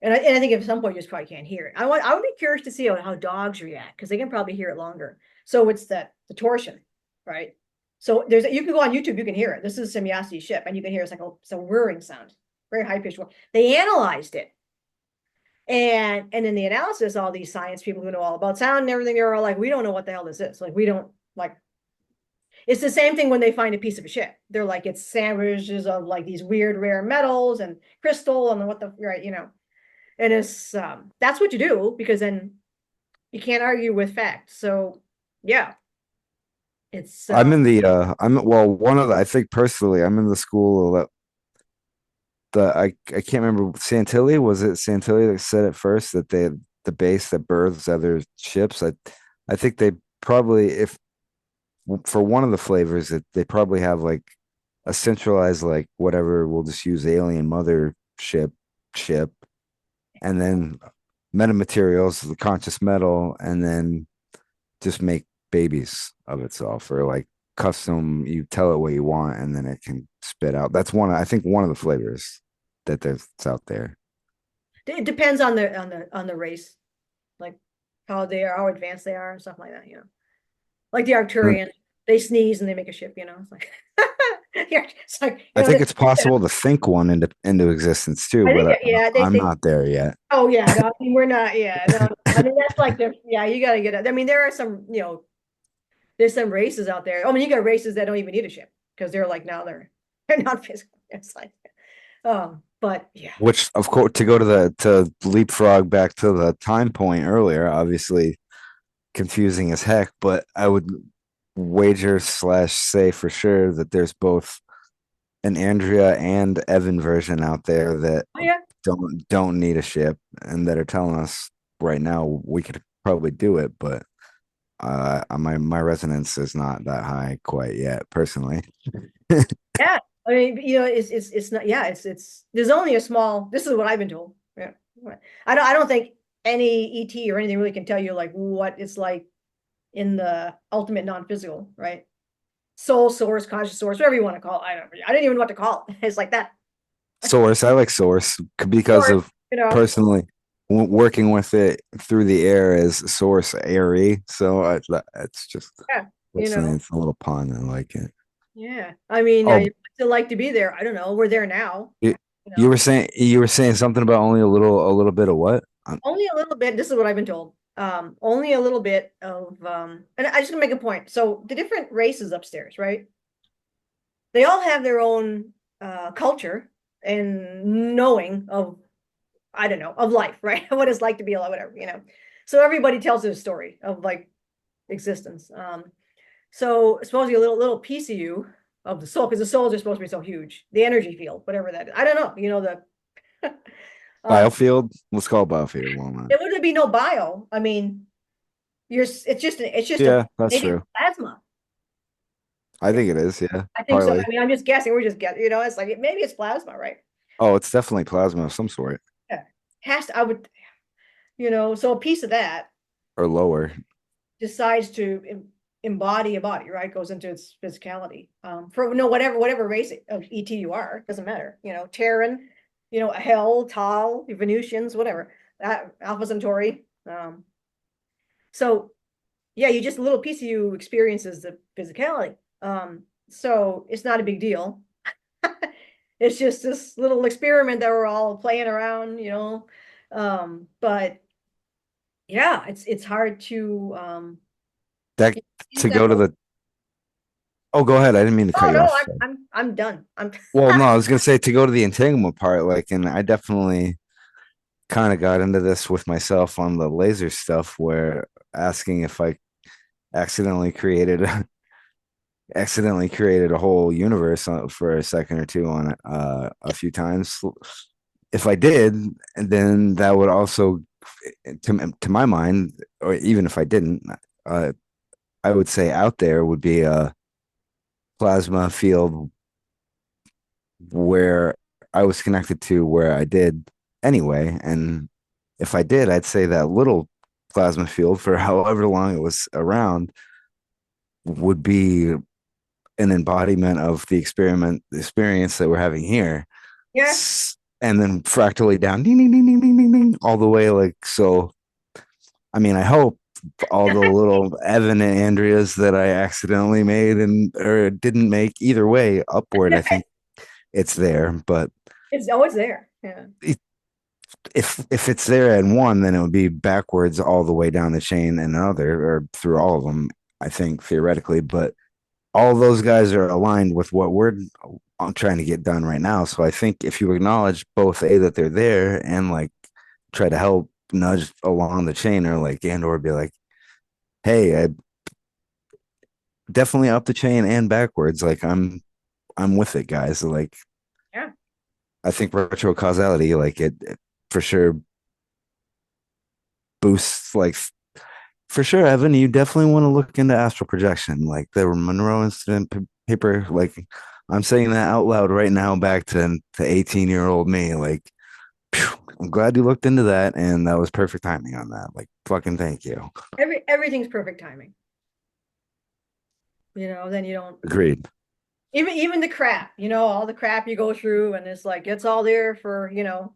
And I think at some point you just probably can't hear it. I would be curious to see how dogs react because they can probably hear it longer. So it's the torsion, right? So you can go on YouTube, you can hear it. This is Semyasi's ship, and you can hear it's a whirring sound, very high pitched. They analyzed it, and in the analysis, all these science people who know all about sound and everything, they're all like, we don't know what the hell this is. Like we don't like. It's the same thing when they find a piece of a ship. They're like, it's sandwiches of like these weird rare metals and crystal and what the right. And it's that's what you do because then you can't argue with facts. So yeah, it's I'm well one of the I think personally I'm in the school that I can't remember Santilli, was it Santilli that said it first that they the base that births other ships. I think they probably if for one of the flavors that they probably have like a centralized like whatever we'll just use alien mother ship and then metamaterials the conscious metal and then just make babies of itself or like custom you tell it what you want and then it can spit out. That's one I think one of the flavors that there's out there. it depends on the race, like how they are, how advanced they are, and stuff like that. Like the Arcturians, they sneeze and they make a ship. It's like yeah, it's like I think it's possible to think one into existence too, I but think yeah, I'm not there yet. oh yeah, no, I mean we're not, yeah, no, I mean that's like yeah, you gotta get it. I mean there are some, there's some races out there. I mean you got races that don't even need a ship because they're like now they're not physical. It's like, but yeah, Which, of course, to go to to leapfrog back to the time point earlier, obviously confusing as heck, but I would wager slash say for sure that there's both an Andrea and Evan version out there that oh yeah, don't need a ship and that are telling us right now we could probably do it, but my resonance is not that high quite yet, personally. yeah. I mean, it's not, yeah, it's there's only a small. This is what I've been told. Yeah, I don't think any ET or anything really can tell you like what it's like in the ultimate non-physical, right? Soul source, conscious source, whatever you want to call it. I didn't even know what to call it. It's like that Source, I like Source because source, of you know. personally. working with it through the air as source airy. So it's just Yeah, you listening. know, It's a little pun. I like it. yeah. I mean, Oh, you still like to be there. I don't know. We're there now, you, you you know, were saying something about only a little bit of what? only a little bit. This is what I've been told. Only a little bit of, and I just gonna make a point. So the different races upstairs, right? They all have their own culture and knowing of, I don't know, of life, right? What it's like to be alive, whatever, you know. So everybody tells their story of like existence. So supposedly a little piece of you of the soul, because the souls are supposed to be so huge, the energy field, whatever that is. I don't know, you know, the Biofield? Let's call it biofield. Why not? it wouldn't be no bio. I mean, it's just a Yeah, that's maybe it's true. plasma. I think it is. Yeah, I think so. I partly. mean, I'm just guessing. We're just guessing, you know, it's like maybe it's plasma, right? Oh, it's definitely plasma of some sort Yeah. Has to, I would, you know, so a piece of that or lower. decides to embody a body, right? Goes into its physicality. For no whatever race of ET you are, doesn't matter. You know, Terran, you know, Hell, Tal, Venusians, whatever. Alpha Centauri. So yeah, you just a little piece of you experiences the physicality. So it's not a big deal. It's just this little experiment that we're all playing around, you know. But yeah, it's hard to That use to that go to whole. the. Oh, go ahead. I didn't mean to cut Oh you no, off. I'm done. I'm Well, no, I was gonna say to go to the entanglement part, like, and I definitely kind of got into this with myself on the laser stuff, where asking if I accidentally created a whole universe for a second or two on it a few times. If I did, then that would also, to my mind, or even if I didn't, uh, I would say out there would be a plasma field where I was connected to where I did anyway. And if I did, I'd say that little plasma field for however long it was around would be an embodiment of the experience that we're having here. yeah. And then fractally down, ding, ding, ding, ding, ding, ding, ding, all the way. Like, so, I mean, I hope all the little Evan and Andreas that I accidentally made and or didn't make either way upward, I think it's there. But It's always there. Yeah. if it's there at one, then it would be backwards all the way down the chain and another or through all of them, I think theoretically. But all those guys are aligned with what we're trying to get done right now. So I think if you acknowledge both A that they're there and like try to help nudge along the chain or like and or be like, hey, I definitely up the chain and backwards. Like I'm with it, guys. Like Yeah. I think retro causality, like it for sure boosts like for sure, Evan, you definitely want to look into astral projection, like the Monroe incident paper. Like, I'm saying that out loud right now, back to 18-year-old me. Like, phew, I'm glad you looked into that, and that was perfect timing on that. Like, fucking thank you. Everything's perfect timing. You know, then you don't Agreed. even the crap, you know, all the crap you go through and it's like it's all there for, you know,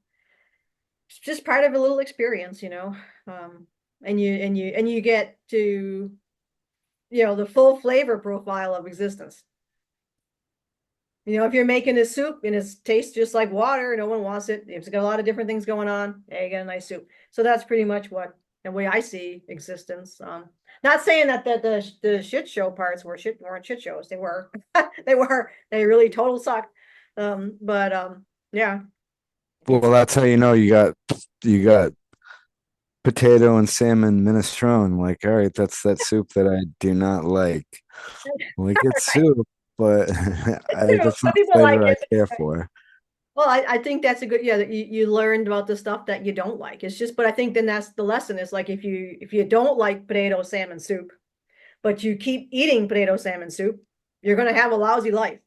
it's just part of a little experience, you know. And you get to, you know, the full flavor profile of existence. You know, if you're making a soup and it tastes just like water, no one wants it. It's got a lot of different things going on. Yeah, you get a nice soup. So that's pretty much what the way I see existence. Not saying that the shit show parts weren't shit shows. They were. They really total sucked. But yeah, Well, it's that's how you know you got potato and salmon minestrone. Like, all right, that's that soup that I do not like. Like, it's right. soup, but You know, that's some not people like flavor I it. care for. Well, I think that's a good, yeah, that you learned about the stuff that you don't like. It's just, but I think then that's the lesson is like if you don't like potato salmon soup, but you keep eating potato salmon soup, you're gonna have a lousy life.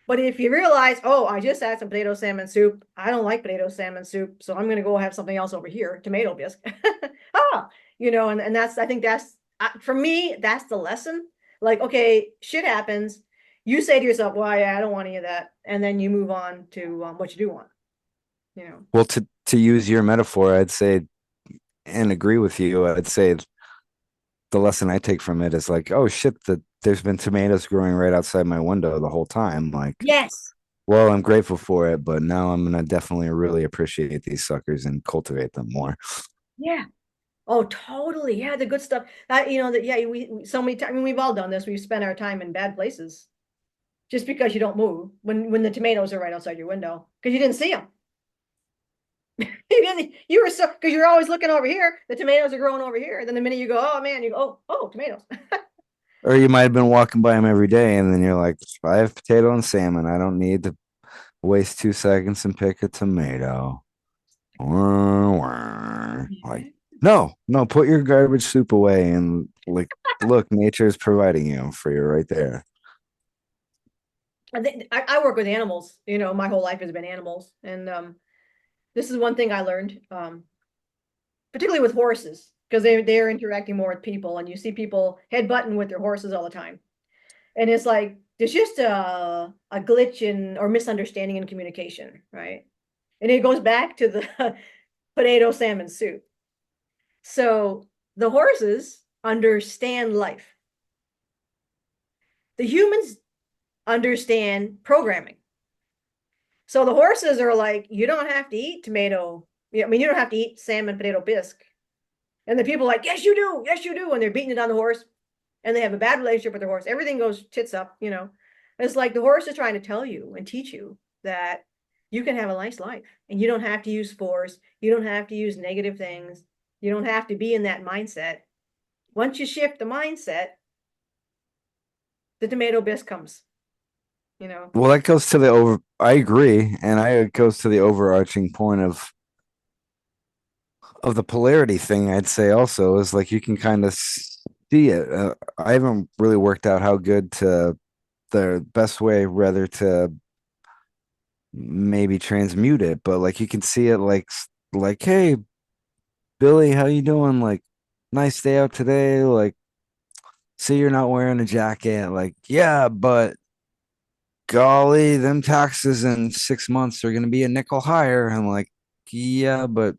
But if you realize, oh, I just had some potato salmon soup, I don't like potato salmon soup, so I'm gonna go have something else over here, tomato bisque. Ah, you know, and that's I think that's for me, that's the lesson. Like, okay, shit happens. You say to yourself, well, yeah, I don't want any of that, and then you move on to what you do want, you know. Well, to use your metaphor, I'd say and agree with you. I'd say the lesson I take from it is like, oh shit, that there's been tomatoes growing right outside my window the whole time. Like, Yes. well, I'm grateful for it, but now I'm gonna definitely really appreciate these suckers and cultivate them more. Yeah. Oh, totally. Yeah, the good stuff. That yeah, so many times. I mean, we've all done this. We've spent our time in bad places just because you don't move when the tomatoes are right outside your window because you didn't see them. You didn't. You were so because you're always looking over here. The tomatoes are growing over here. Then the minute you go, oh man, you go, oh, tomatoes. Or you might have been walking by them every day, and then you're like, I have potato and salmon. I don't need to waste 2 seconds and pick a tomato. Like, no, no, put your garbage soup away and like, look, nature is providing you for you right there. I work with animals. My whole life has been animals, and this is one thing I learned, particularly with horses, because they're interacting more with people, and you see people headbutting with their horses all the time, and it's like there's just a glitch in or misunderstanding in communication, right? And it goes back to the potato salmon soup. So the horses understand life. The humans understand programming. So the horses are like, you don't have to eat tomato. I mean, you don't have to eat salmon potato bisque. And the people are like, yes, you do. Yes, you do. And they're beating it on the horse and they have a bad relationship with their horse. Everything goes tits up. It's like the horse is trying to tell you and teach you that you can have a nice life and you don't have to use force. You don't have to use negative things. You don't have to be in that mindset. Once you shift the mindset, the tomato bisque comes. Well, that goes to the over. I agree, and it goes to the overarching point of the polarity thing. I'd say also is like you can kind of see it. I haven't really worked out how good to the best way, rather to maybe transmute it, but like you can see it like, hey, Billy, how you doing? Like, nice day out today. Like, see you're not wearing a jacket. Like, yeah, but golly, them taxes in 6 months are gonna be a nickel higher. I'm like, yeah, but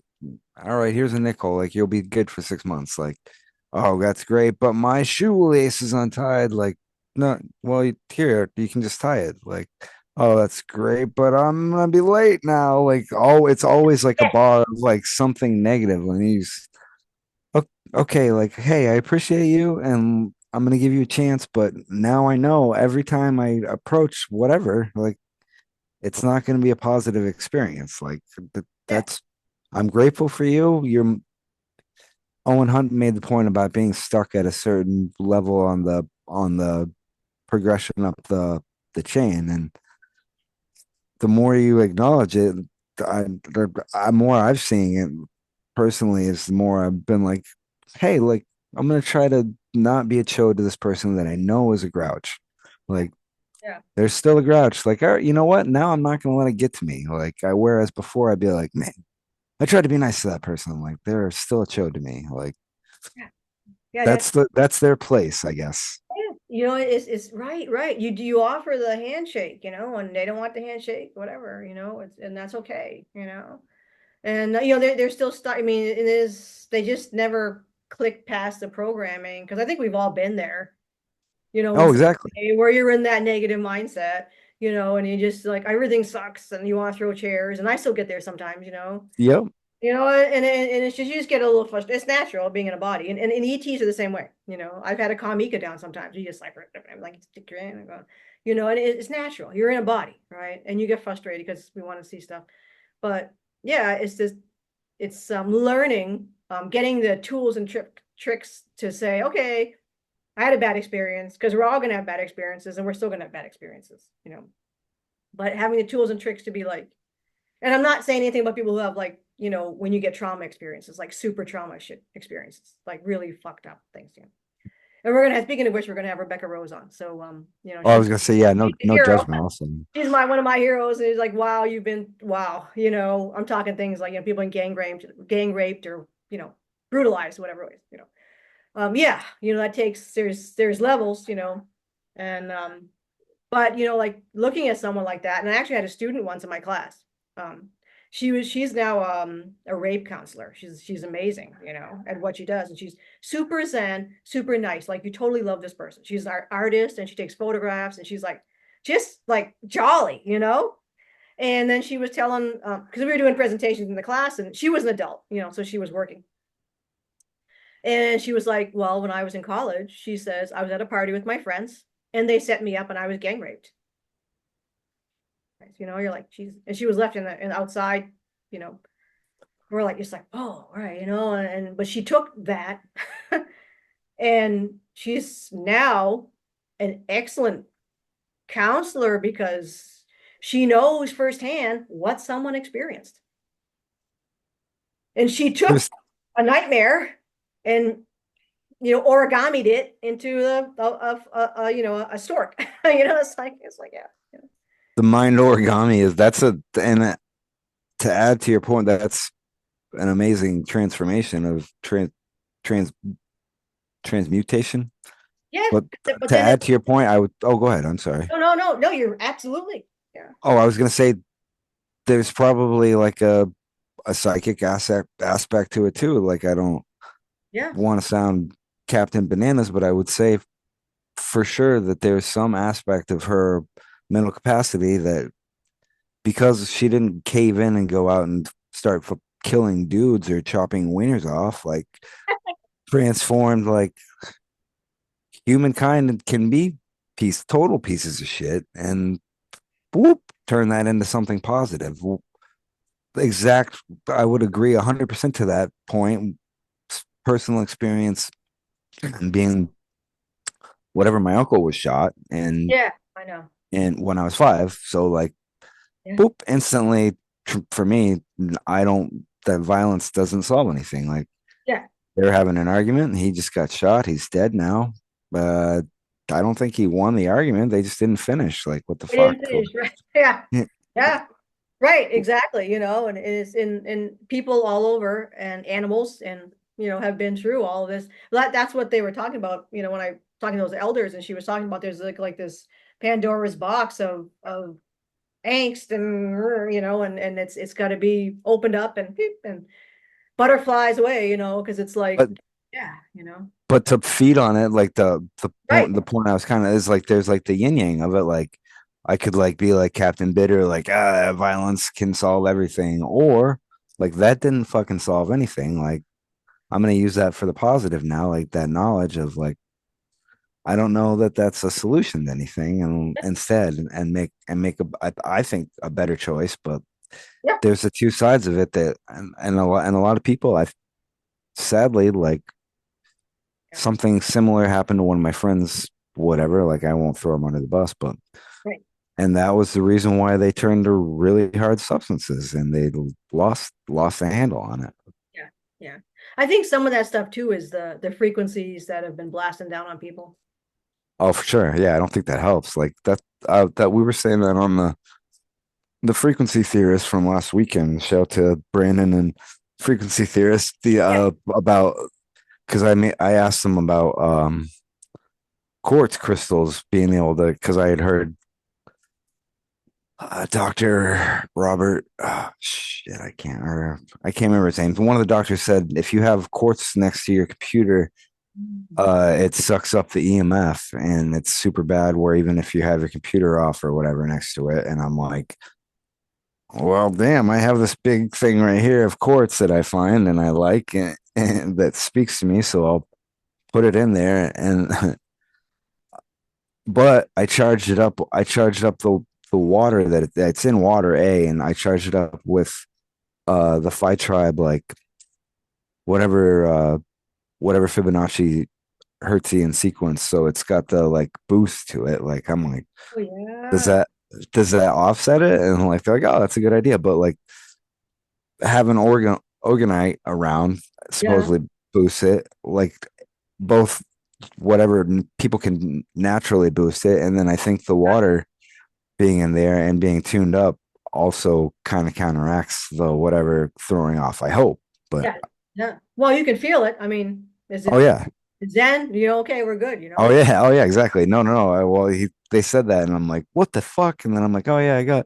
all right, here's a nickel. Like, you'll be good for 6 months. Like, oh, that's great, but my shoelace is untied. Like, no, well, here, you can just tie it. Like, oh, that's great, but I'm gonna be late now. Like, oh, it's always like a bar of like something negative. And he's okay, like, hey, I appreciate you and I'm gonna give you a chance, but now I know every time I approach whatever, like it's not gonna be a positive experience. Like Yeah. that's I'm grateful for you. Owen Hunt made the point about being stuck at a certain level on the progression up the chain, and the more you acknowledge it, I, the more I've seen it personally is the more I've been like, hey, like I'm gonna try to not be a chode to this person that I know is a grouch. Like Yeah. there's still a grouch. Like, all right, you know what? Now I'm not gonna let it get to me. Like whereas before I'd be like, man, I tried to be nice to that person. Like they're still a chode to me. Like Yeah. Yeah. that's their place, I guess. Yeah. It's right, right. You offer the handshake, and they don't want the handshake, whatever, and that's okay. And they're still stuck. I mean, they just never click past the programming because I think we've all been there, in Oh, some exactly. way where you're in that negative mindset, and you just like everything sucks and you want to throw chairs, and I still get there sometimes. Yep. And it's just you just get a little frustrated. It's natural being in a body, and ETs are the same way. I've had to calm Mika down sometimes. You just like stick your hand and go, and it's natural. You're in a body, right? And you get frustrated because we want to see stuff. But yeah, it's learning, getting the tools and tricks to say, okay, I had a bad experience because we're all gonna have bad experiences, and we're still gonna have bad experiences. But having the tools and tricks to be like, and I'm not saying anything about people who have when you get trauma experiences, like super trauma shit experiences, like really fucked up things. And we're gonna have, speaking of which, we're gonna have Rebecca Rose on. So Oh, I was gonna say, yeah, no, she's a no hero. judgment. Also, She's one of my heroes, and he's like, wow, wow. I'm talking things like people in gang raped or brutalized, whatever it is. Yeah, that takes there's levels. And but like looking at someone like that, and I actually had a student once in my class. She's now a rape counselor. She's amazing, at what she does. And she's super zen, super nice. Like you totally love this person. She's our artist and she takes photographs and she's like just like jolly. And then she was telling, because we were doing presentations in the class and she was an adult, so she was working. And she was like, well, when I was in college, she says, I was at a party with my friends and they set me up and I was gang raped. You're like, she's, and she was left in outside, you know, we're like, just like, oh, right, but she took that and she's now an excellent counselor because she knows firsthand what someone experienced. And she took There's a nightmare and origamied it into a stork. It's like yeah. the mind origami is that's a and to add to your point, that's an amazing transformation of trans transmutation. Yeah, But but to then add to your point, I would go ahead. I'm sorry. no, you're absolutely yeah. Oh, I was gonna say there's probably like a psychic aspect to it too. Like I don't Yeah. want to sound Captain Bananas, but I would say for sure that there's some aspect of her mental capacity that because she didn't cave in and go out and start killing dudes or chopping wieners off, like transformed like humankind can be total pieces of shit and whoop, turn that into something positive. Exact, I would agree 100% to that point. Personal experience being whatever my uncle was shot Yeah, I know. and when I was 5, so like Yeah. boop instantly for me, I don't that violence doesn't solve anything. Like Yeah. they're having an argument, and he just got shot, he's dead now. uh I don't think he won the argument, they just didn't finish. Like what the It fuck. didn't finish, right? Yeah. Yeah. Right, exactly, and it's in people all over and animals and have been through all of this. That's what they were talking about, when I talking to those elders and she was talking about there's like this Pandora's box of angst and it's got to be opened up and peep and butterflies away, because it's like but yeah, but to feed on it, like right. the point I was kind of is like there's like the yin yang of it. Like I could like be like Captain Bitter, like violence can solve everything, or like that didn't fucking solve anything. Like I'm gonna use that for the positive now, like that knowledge of like I don't know that that's a solution to anything, and instead and make I think a better choice. But Yeah. there's the two sides of it that and a lot of people I sadly like Yeah. something similar happened to one of my friends, whatever, like I won't throw him under the bus, but Right. and that was the reason why they turned to really hard substances and they lost the handle on it. Yeah. Yeah. I think some of that stuff too is the frequencies that have been blasting down on people. Oh, for sure. Yeah, I don't think that helps. Like that we were saying that on the frequency theorist from last weekend. Shout out to Brandon and frequency theorist the Yeah. about because I asked them about quartz crystals being able to because I had heard Dr. Robert, shit, I can't remember his name. One of the doctors said if you have quartz next to your computer, it sucks up the EMF and it's super bad. Where even if you have your computer off or whatever next to it, and I'm like, well, damn, I have this big thing right here of quartz that I find and I like and that speaks to me, so I'll put it in there and but I charged it up. I charged up the water that's in water A, and I charged it up with the Phi Tribe like whatever whatever Fibonacci Hertzian sequence. So it's got the like boost to it. Like I'm like, Oh does yeah. that does that offset it? And like they're like, oh, that's a good idea. But like having orgonite around Yeah. supposedly boosts it. Like both whatever people can naturally boost it, and then I think the water being in there and being tuned up also kind of counteracts the whatever throwing off. I hope, but Yeah. Yeah. Well, you can feel it. I mean, is oh it yeah, Zen? Okay, we're good, oh yeah, exactly. No, no, no. Well, they said that, and I'm like, what the fuck? And then I'm like, oh yeah,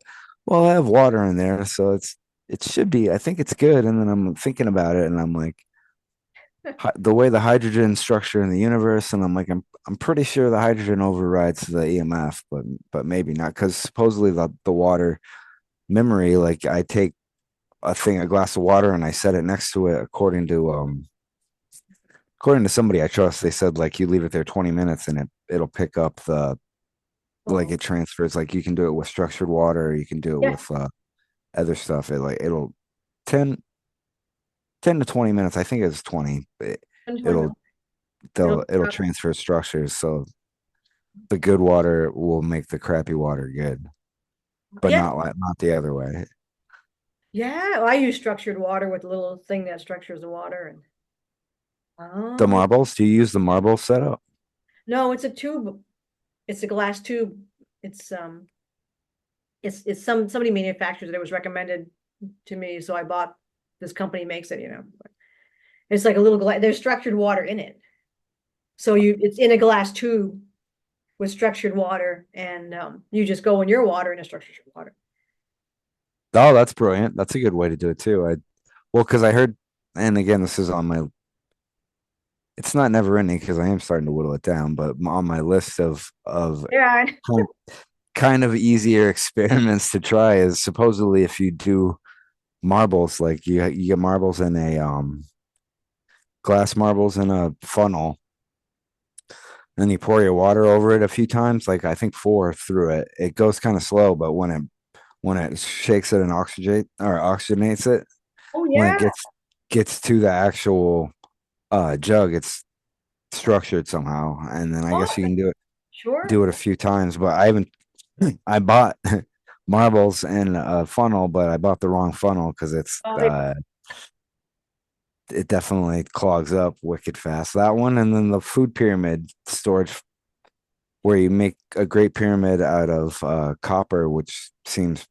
well, I have water in there, so it's it should be. I think it's good. And then I'm thinking about it, and I'm like, the way the hydrogen structure in the universe, and I'm like, I'm pretty sure the hydrogen overrides the EMF, but maybe not, because supposedly the water memory, like I take a glass of water, and I set it next to it according to somebody I trust. They said like you leave it there 20 minutes and it'll pick up like Oh, it transfers. Like you can do it with structured water, or you can do it yeah, with other stuff. It'll 10 10 to 20 minutes. I think it's 20. and 20 It'll minutes. It'll, it'll transfer structures, so the good water will make the crappy water good, but yeah, not the other way. yeah. Well, I use structured water with a little thing that structures the water. And The oh, marbles, do you use the marble setup? no, it's a tube. It's a glass tube. It's it's somebody manufactures it. It was recommended to me, so I bought. This company makes it. It's like a little glass. There's structured water in it, so it's in a glass tube with structured water, and you just go in your water in a structured water. Oh, that's brilliant. That's a good way to do it too. Well, because I heard, and again, this is on my, it's not never ending because I am starting to whittle it down, but on my list of Yeah. kind kind of easier experiments to try is supposedly if you do marbles, like you get marbles in a glass marbles in a funnel, and you pour your water over it a few times, like I think four through it. It goes kind of slow, but when it shakes it and oxygenates it, Oh when it yeah. gets to the actual jug, it's structured somehow, and then I Oh, guess you can sure. do it a few times. But I haven't. I bought marbles in a funnel, but I bought the wrong funnel because Oh, it definitely clogs up wicked fast. That one, and then the food pyramid storage, where you make a great pyramid out of copper, which seems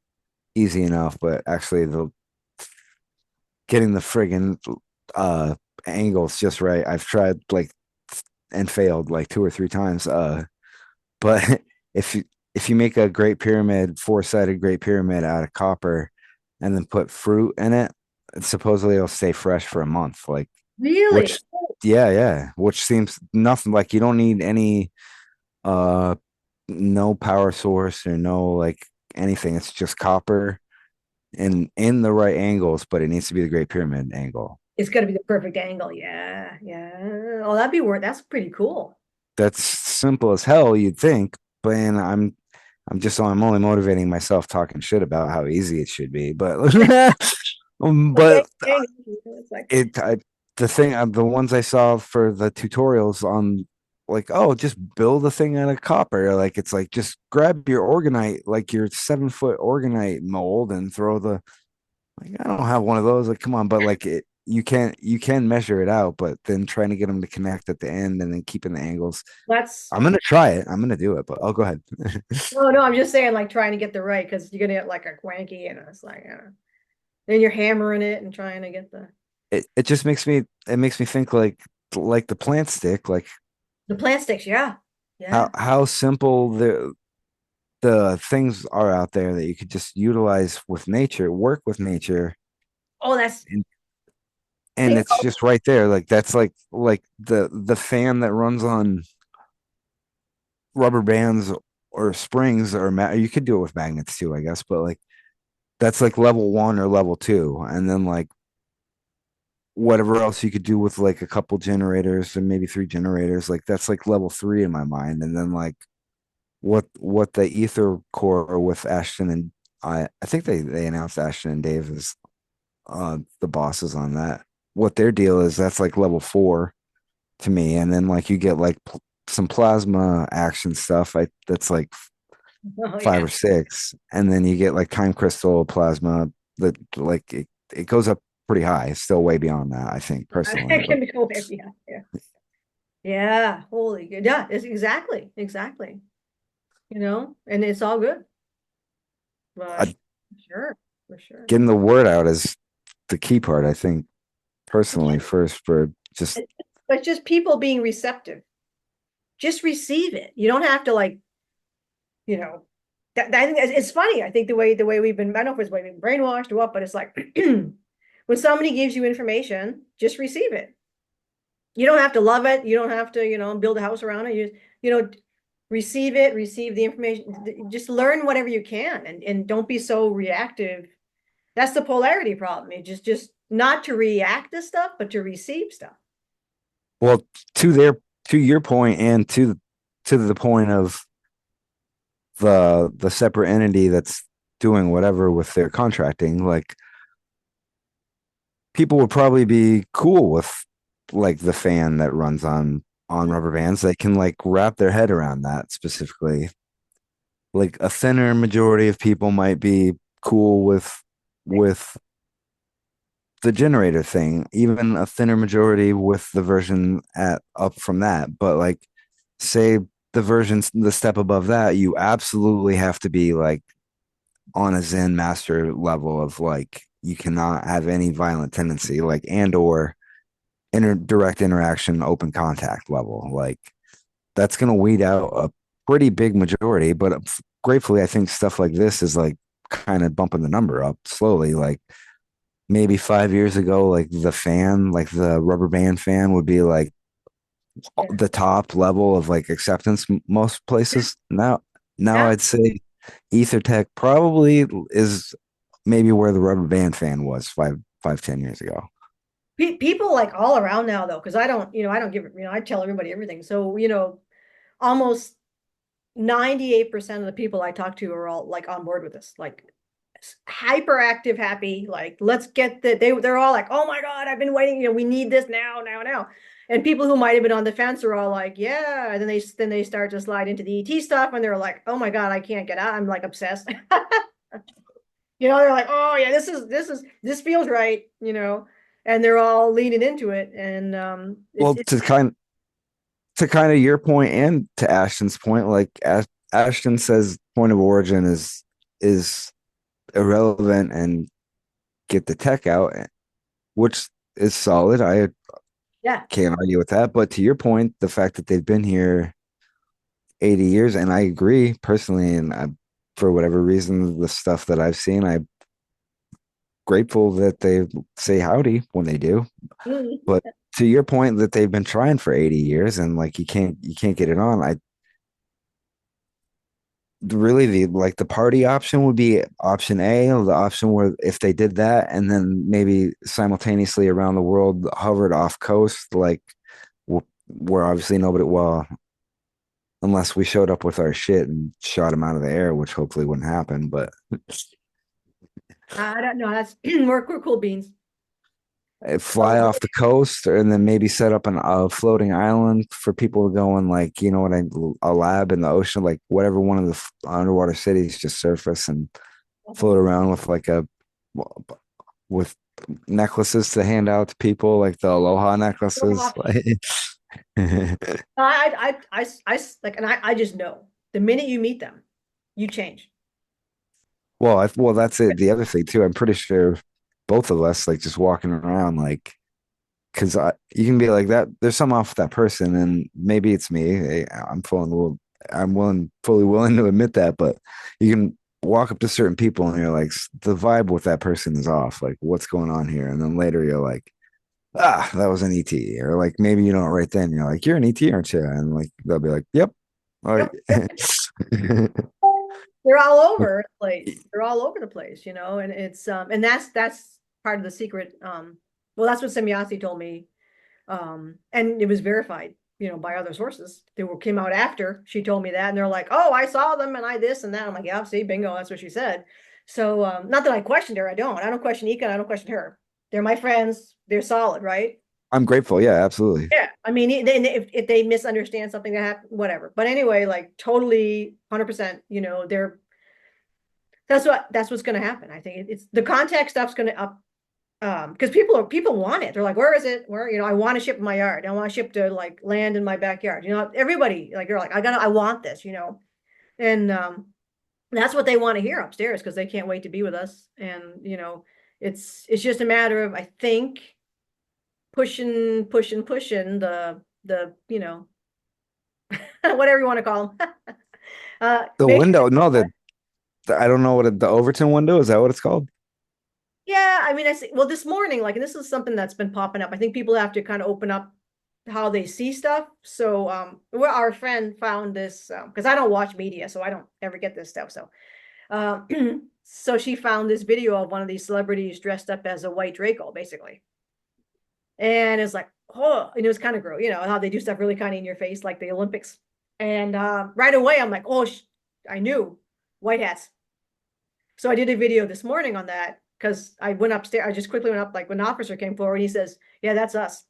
easy enough, but actually the getting the friggin' uh angles just right. I've tried like and failed like two or three times. But if you make a great pyramid, four-sided great pyramid out of copper, and then put fruit in it, supposedly it'll stay fresh for a month. Like, really? which, yeah, yeah, which seems nothing like you don't need any, uh, no power source or no like anything. It's just copper and in the right angles, but it needs to be the great pyramid angle. It's got to be the perfect angle. Yeah, yeah. Oh, that'd be worth. That's pretty cool. That's simple as hell, you'd think, but and I'm only motivating myself talking shit about how easy it should be, but Like, but it's like, it I, the thing the ones I saw for the tutorials on like, oh, just build a thing out of copper, like it's like just grab your organite, like your 7 foot organite mold, and throw the, like, I don't have one of those, like come on, but like it, you can measure it out, but then trying to get them to connect at the end and then keeping the angles. that's. I'm gonna try it. I'm gonna do it, but I'll go ahead. No, no. I'm just saying, like, trying to get the right because you're gonna get like a cranky, and it's like, then you're hammering it and trying to get It just makes me think like the plant stick, like the plastics. Yeah, yeah. how simple the things are out there that you could just utilize with nature, work with nature, Oh, that's and, and think. it's just right there. Like that's like the fan that runs on rubber bands or springs, or you could do it with magnets too, I guess, but like that's like level one or level two, and then like whatever else you could do with like a couple generators and maybe three generators, like that's like level three in my mind. And then like what the ether core with Ashton and I think they announced Ashton and Dave as the bosses on that. What their deal is, that's like level four to me. And then like you get like some plasma action stuff. That's like Oh five yeah. or six, and then you get like time crystal plasma that like it goes up pretty high. It's still way beyond that, I think personally, I but can go there. Yeah, yeah. Yeah. Holy good. Yeah. It's exactly. And it's all good. But I, sure, for sure. getting the word out is the key part, I think, Yeah. personally, first for just But just people being receptive. Just receive it. You don't have to like, you know, I think it's funny. I think the way we've been, I don't know if it's the way we've been brainwashed or what, but it's like when somebody gives you information, just receive it. You don't have to love it. You don't have to, build a house around it. You know, receive it, receive the information. Just learn whatever you can, and don't be so reactive. That's the polarity problem. You just not to react to stuff, but to receive stuff. Well, to their to your point and to the point of the separate entity that's doing whatever with their contracting, like people would probably be cool with like the fan that runs on rubber bands. They can like wrap their head around that specifically. Like a thinner majority of people might be cool with the generator thing, even a thinner majority with the version at up from that. But like say the versions the step above that, you absolutely have to be like on a Zen master level of like you cannot have any violent tendency, like and or direct interaction, open contact level. Like that's gonna weed out a pretty big majority, but gratefully I think stuff like this is like kind of bumping the number up slowly. Like maybe 5 years ago, like the fan, like the rubber band fan would be like Yeah. the top level of like acceptance most Yeah. places. Now Yeah. I'd say EtherTech probably is maybe where the rubber band fan was 10 years ago. People like all around now though, because I don't give, I tell everybody everything. So, almost 98% of the people I talk to are all like on board with this, like hyperactive, happy, like let's get they're all like, oh my God, I've been waiting, we need this now, now, now. And people who might have been on the fence are all like, yeah. And then they start to slide into the ET stuff and they're like, oh my God, I can't get out. I'm like obsessed. They're like, oh yeah, this feels right, and they're all leaning into it. And Well, to kind of your point and to Ashton's point, like Ashton says, point of origin is irrelevant and get the tech out, which is solid. I yeah. can't argue with that. But to your point, the fact that they've been here 80 years, and I agree personally, and for whatever reason, the stuff that I've seen, I'm grateful that they say howdy when they do. Mhm. But to your point that they've been trying for 80 years and like you can't get it on, I really the party option would be option A, the option where if they did that and then maybe simultaneously around the world hovered off coast, like where obviously nobody, well, unless we showed up with our shit and shot them out of the air, which hopefully wouldn't happen, but I don't know. That's we're cool beans. fly off the coast and then maybe set up a floating island for people to go and like, you know what, a lab in the ocean, like whatever one of the underwater cities, just surface and float around with like with necklaces to hand out to people, like the aloha necklaces. Like, Like, and I just know the minute you meet them, you change. well, that's it. The other thing too, I'm pretty sure both of us like just walking around like because you can be like that. There's some off with that person, and maybe it's me. Hey, I'm fully willing to admit that. But you can walk up to certain people, and you're like, the vibe with that person is off. Like, what's going on here? And then later, you're like, ah, that was an ET, or like maybe you don't right then. You're like, you're an ET, aren't you? And like they'll be like, yep. Like, Yep. They're all over the place. They're all over the place, and it's and that's part of the secret. Well, that's what Semyasi told me. And it was verified, by other sources. Came out after she told me that, and they're like, "Oh, I saw them, and I this and that." I'm like, "Yeah, see, bingo, that's what she said." So, not that I questioned her. I don't question Ika. I don't question her. They're my friends. They're solid, right? I'm grateful. Yeah, absolutely. Yeah. I mean, if they misunderstand something that happened, whatever. But anyway, like totally 100%, that's what's going to happen. I think it's the contact stuff's going to up, because people want it. They're like, where is it? Where, I want to ship in my yard. I want to ship to like land in my backyard. Everybody like they're like, I want this, and that's what they want to hear upstairs because they can't wait to be with us. And it's just a matter of, I think, pushing the whatever you want to call them. The Make window, no, I don't know the Overton window, is that what it's called? Yeah, I mean, I see. Well, this morning, like, and this is something that's been popping up. I think people have to kind of open up how they see stuff. So, well, our friend found this because I don't watch media, so I don't ever get this stuff. So, so she found this video of one of these celebrities dressed up as a white Draco, basically, and it's like, oh, and it was kind of gross, you know, how they do stuff really kind of in your face, like the Olympics. And right away, I'm like, oh, I knew white hats. So I did a video this morning on that because I went upstairs. I just quickly went up, like when the officer came forward, he says, "Yeah, that's us."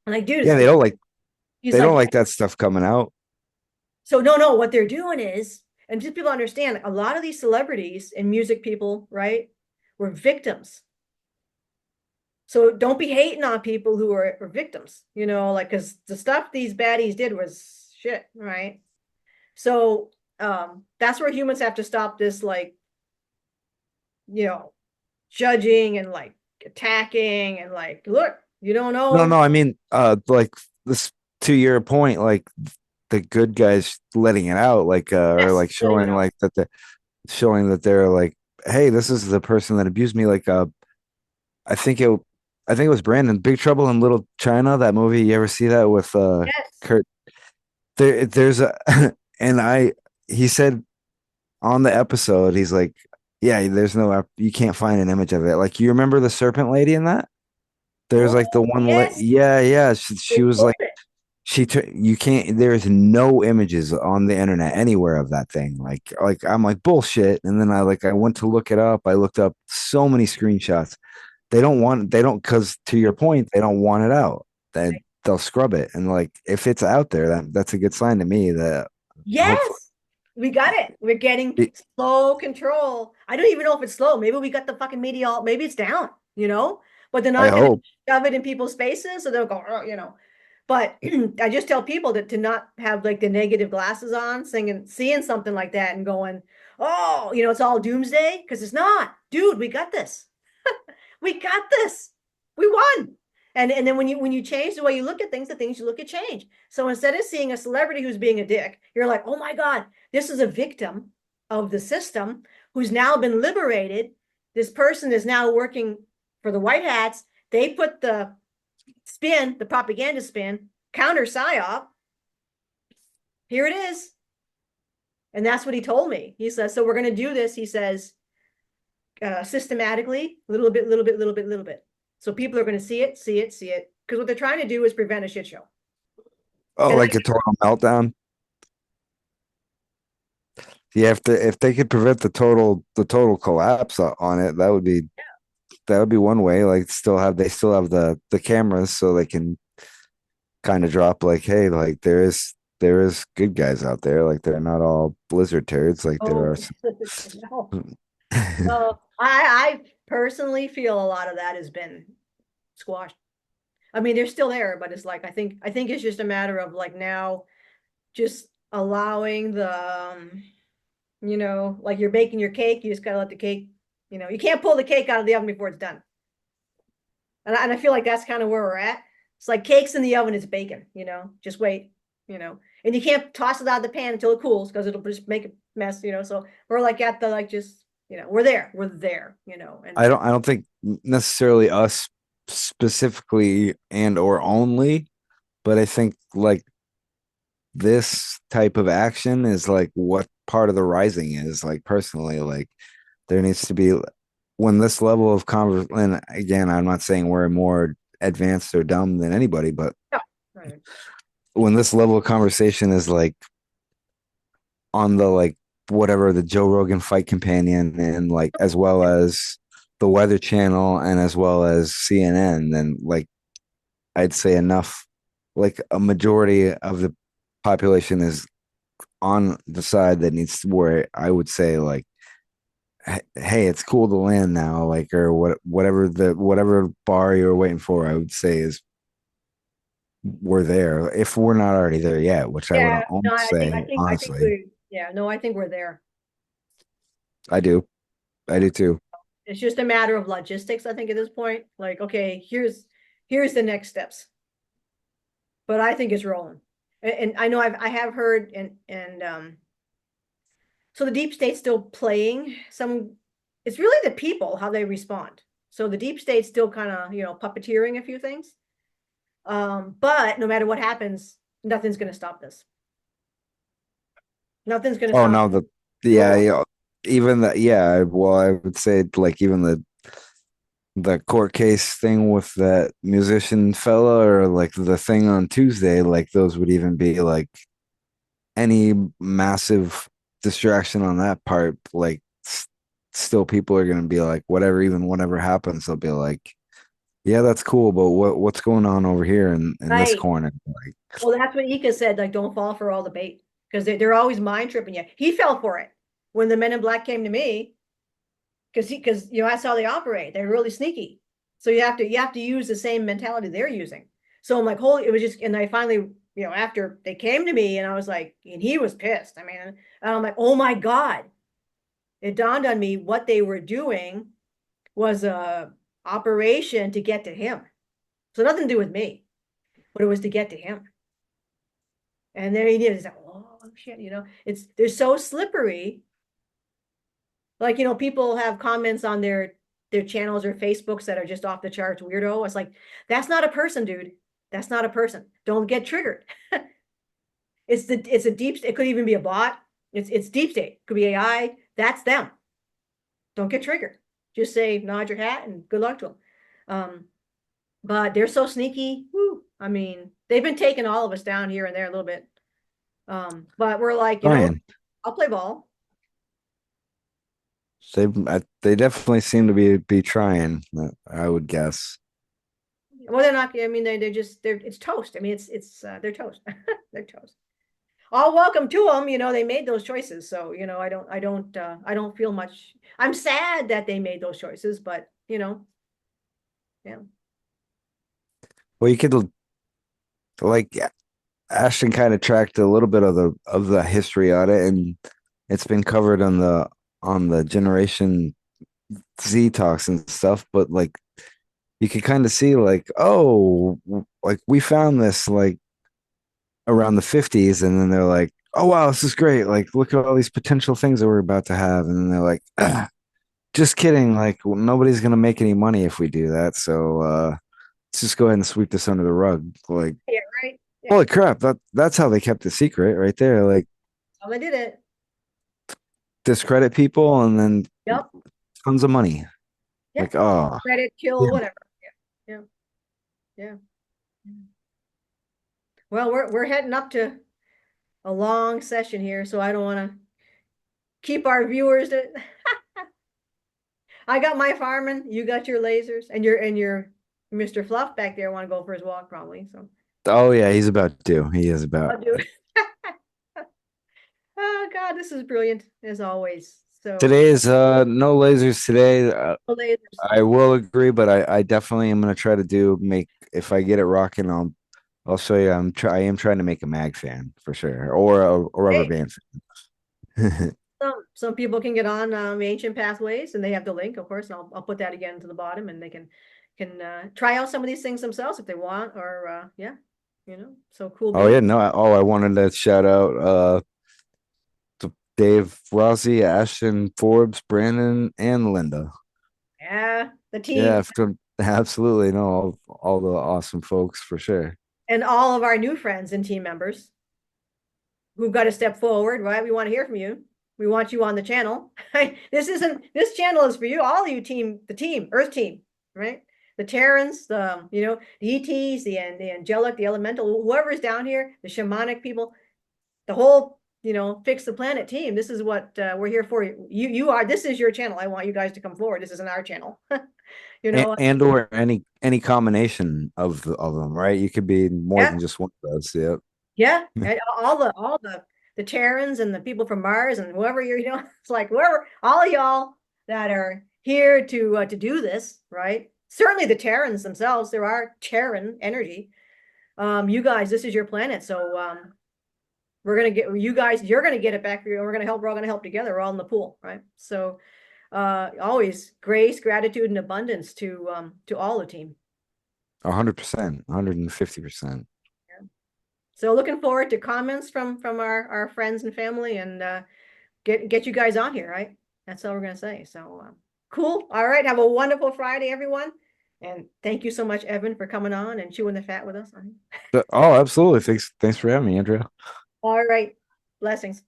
I'm like, dude, Yeah, it's he's they like, don't like that stuff coming out. so no, no, what they're doing is, and just people understand, a lot of these celebrities and music people, right, were victims. So don't be hating on people who are victims, you know, like because the stuff these baddies did was shit, right? So that's where humans have to stop this, like, you know, judging and like attacking and like, look, you don't No, know. no, I mean, like this to your point, like the good guys letting it out, like, or Yes, like letting it showing out. like that showing that they're like, hey, this is the person that abused me. Like, I think it, I think it was Brandon, Big Trouble in Little China, that movie. You ever see that with Yes. Kurt? There's a, and he said on the episode, he's like, yeah, there's no, you can't find an image of it. Like, you remember the serpent lady in that? There's like the Oh, one, yes. yeah, yeah. She They was pulled like, it. you can't, there's no images on the internet anywhere of that thing. I'm like, bullshit. And then I went to look it up. I looked up so many screenshots. They don't, because to your point, they don't want it out. They'll scrub it. And like, if it's out there, that's a good sign to me that hopefully, Yes. We got it. We're getting slow control. I don't even know if it's slow. Maybe we got the fucking media all, maybe it's down, you know, but they're I not going to hope. shove it in people's faces. So they'll go, oh, you know, but I just tell people that to not have like the negative glasses on, seeing something like that and going, oh, you know, it's all doomsday because it's not. Dude, we got this. We got this. We won. And then when you change the way you look at things, the things you look at change. So instead of seeing a celebrity who's being a dick, you're like, oh my God, this is a victim of the system who's now been liberated. This person is now working for the white hats. They put the spin, the propaganda spin, counter psyop. Here it is. And that's what he told me. He says, so we're going to do this. He says, systematically, little bit, little bit, little bit, little bit. So people are going to see it, see it, see it. Because what they're trying to do is prevent a shit show. Oh, And like a total meltdown. Yeah, if they could prevent the total collapse on it, that would be one way. Like, they still have the cameras, so they can kind of drop like, hey, like there is good guys out there. Like, they're not all blizzard turds. Like, there oh are no, some. no, I personally feel a lot of that has been squashed. I mean, they're still there, but it's like I think it's just a matter of like now just allowing the you know, like you're baking your cake, you just gotta let the cake, you know, you can't pull the cake out of the oven before it's done. And I feel like that's kind of where we're at. It's like cakes in the oven, it's bacon, you know, just wait, you know, and you can't toss it out of the pan until it cools because it'll just make a mess, you know. So we're like at the like just, you know, we're there, you know, and I don't think necessarily us specifically and or only, but I think like this type of action is like what part of the rising is. Like, personally, like, there needs to be, when this level of conver and again, I'm not saying we're more advanced or dumb than anybody, but yeah, right. when this level of conversation is like on the, like, whatever, the Joe Rogan Fight Companion, and like as well as the Weather Channel and as well as CNN, then like I'd say enough, like a majority of the population is on the side that needs to, where I would say like, hey, it's cool to land now, like, or whatever bar you're waiting for, I would say is we're there if we're not already there yet, which I would Yeah, no, almost say I think honestly. we, yeah, no, I think we're there. I do. I do too. It's just a matter of logistics, I think, at this point. Like, okay, here's the next steps. But I think it's rolling. And I know I have heard and So the deep state's still playing some, it's really the people, how they respond. So the deep state's still kind of, puppeteering a few things. But no matter what happens, nothing's going to stop this. Nothing's going to Oh stop no, yeah, rule. yeah, even the yeah, well, I would say like even the court case thing with that musician fella or like the thing on Tuesday, like those would even be like any massive distraction on that part, like still people are gonna be like, whatever, even whatever happens, they'll be like, yeah, that's cool, but what's going on over here in this Right. corner? Like, Well, that's what Ika said, like, don't fall for all the bait because they're always mind tripping you. He fell for it when the men in black came to me because that's how they operate. They're really sneaky. So you have to use the same mentality they're using. So I'm like, holy, it was just, and I finally, after they came to me and I was like, and he was pissed. I mean, and I'm like, oh my God. It dawned on me what they were doing was a operation to get to him. So nothing to do with me, but it was to get to him. And there he is. He's like, oh shit, they're so slippery. Like, people have comments on their channels or Facebooks that are just off the charts weirdo. It's like, that's not a person, dude. That's not a person. Don't get triggered. It's a deep, it could even be a bot. It's deep state. It could be AI. That's them. Don't get triggered. Just say nod your hat and good luck to them. But they're so sneaky. Woo. I mean, they've been taking all of us down here and there a little bit. But we're like, Ryan, I'll play ball. they definitely seem to be trying, I would guess. Well, they're not. I mean, it's toast. I mean, they're toast. They're toast. All welcome to them. They made those choices. So, I don't feel much. I'm sad that they made those choices, but yeah. Well, you could like Ashton kind of tracked a little bit of the history on it, and it's been covered on the Generation Z talks and stuff. But like you could kind of see like, oh, like we found this like around the 50s, and then they're like, oh wow, this is great. Like look at all these potential things that we're about to have, and then they're like, just kidding. Like well, nobody's gonna make any money if we do that. So let's just go ahead and sweep this under the rug. Like Yeah, right. Yeah. holy crap, that's how they kept the secret right there. Like Well, they did it. discredit people and then Yep. tons of money. Yep. Like, oh, Credit, kill, yeah. whatever. Yeah. Yeah. Yeah. Well, we're heading up to a long session here, so I don't want to keep our viewers. I got my farming, you got your lasers, and your Mr. Fluff back there want to go for his walk probably. So Oh yeah, he's about to. He is about. I'll do it. Oh God, this is brilliant as always. So Today is no lasers today. the lasers. I will agree, but I definitely am gonna try to do make if I get it rocking, I'll show you. I am trying to make a mag fan for sure, or a rubber Hey, band fan. some people can get on Ancient Pathways, and they have the link, of course. And I'll put that again to the bottom, and they can try out some of these things themselves if they want, or yeah, so cool Oh yeah, beans. no. I wanted to shout out to Dave, Rossi, Ashton, Forbes, Brandon, and Linda. Yeah, the team Yeah, absolutely. No, all the awesome folks for sure. and all of our new friends and team members who've got to step forward, right? We want to hear from you. We want you on the channel. This channel is for you, all of you the team, Earth team, right? The Terrans, the ETs, the angelic, the elemental, whoever's down here, the shamanic people, the whole, fix the planet team. This is what we're here for. This is your channel. I want you guys to come forward. This isn't our channel. You know, And or any combination of them, right? You could be more yeah. than just one of those. Yep. Yeah, and all the Terrans and the people from Mars and whoever it's like whoever all of y'all that are here to do this, right? Certainly the Terrans themselves, there are Terran energy. You guys, this is your planet, so we're gonna get you guys. You're gonna get it back for you, and we're gonna help. We're all gonna help together. We're all in the pool, right? So, always grace, gratitude, and abundance to all the team. 100%, 150%. So looking forward to comments from our friends and family, and get you guys on here, right? That's all we're gonna say. So cool. All right. Have a wonderful Friday, everyone. And thank you so much, Evan, for coming on and chewing the fat with us. Oh, absolutely. Thanks for having me, Andrea. All right. Blessings.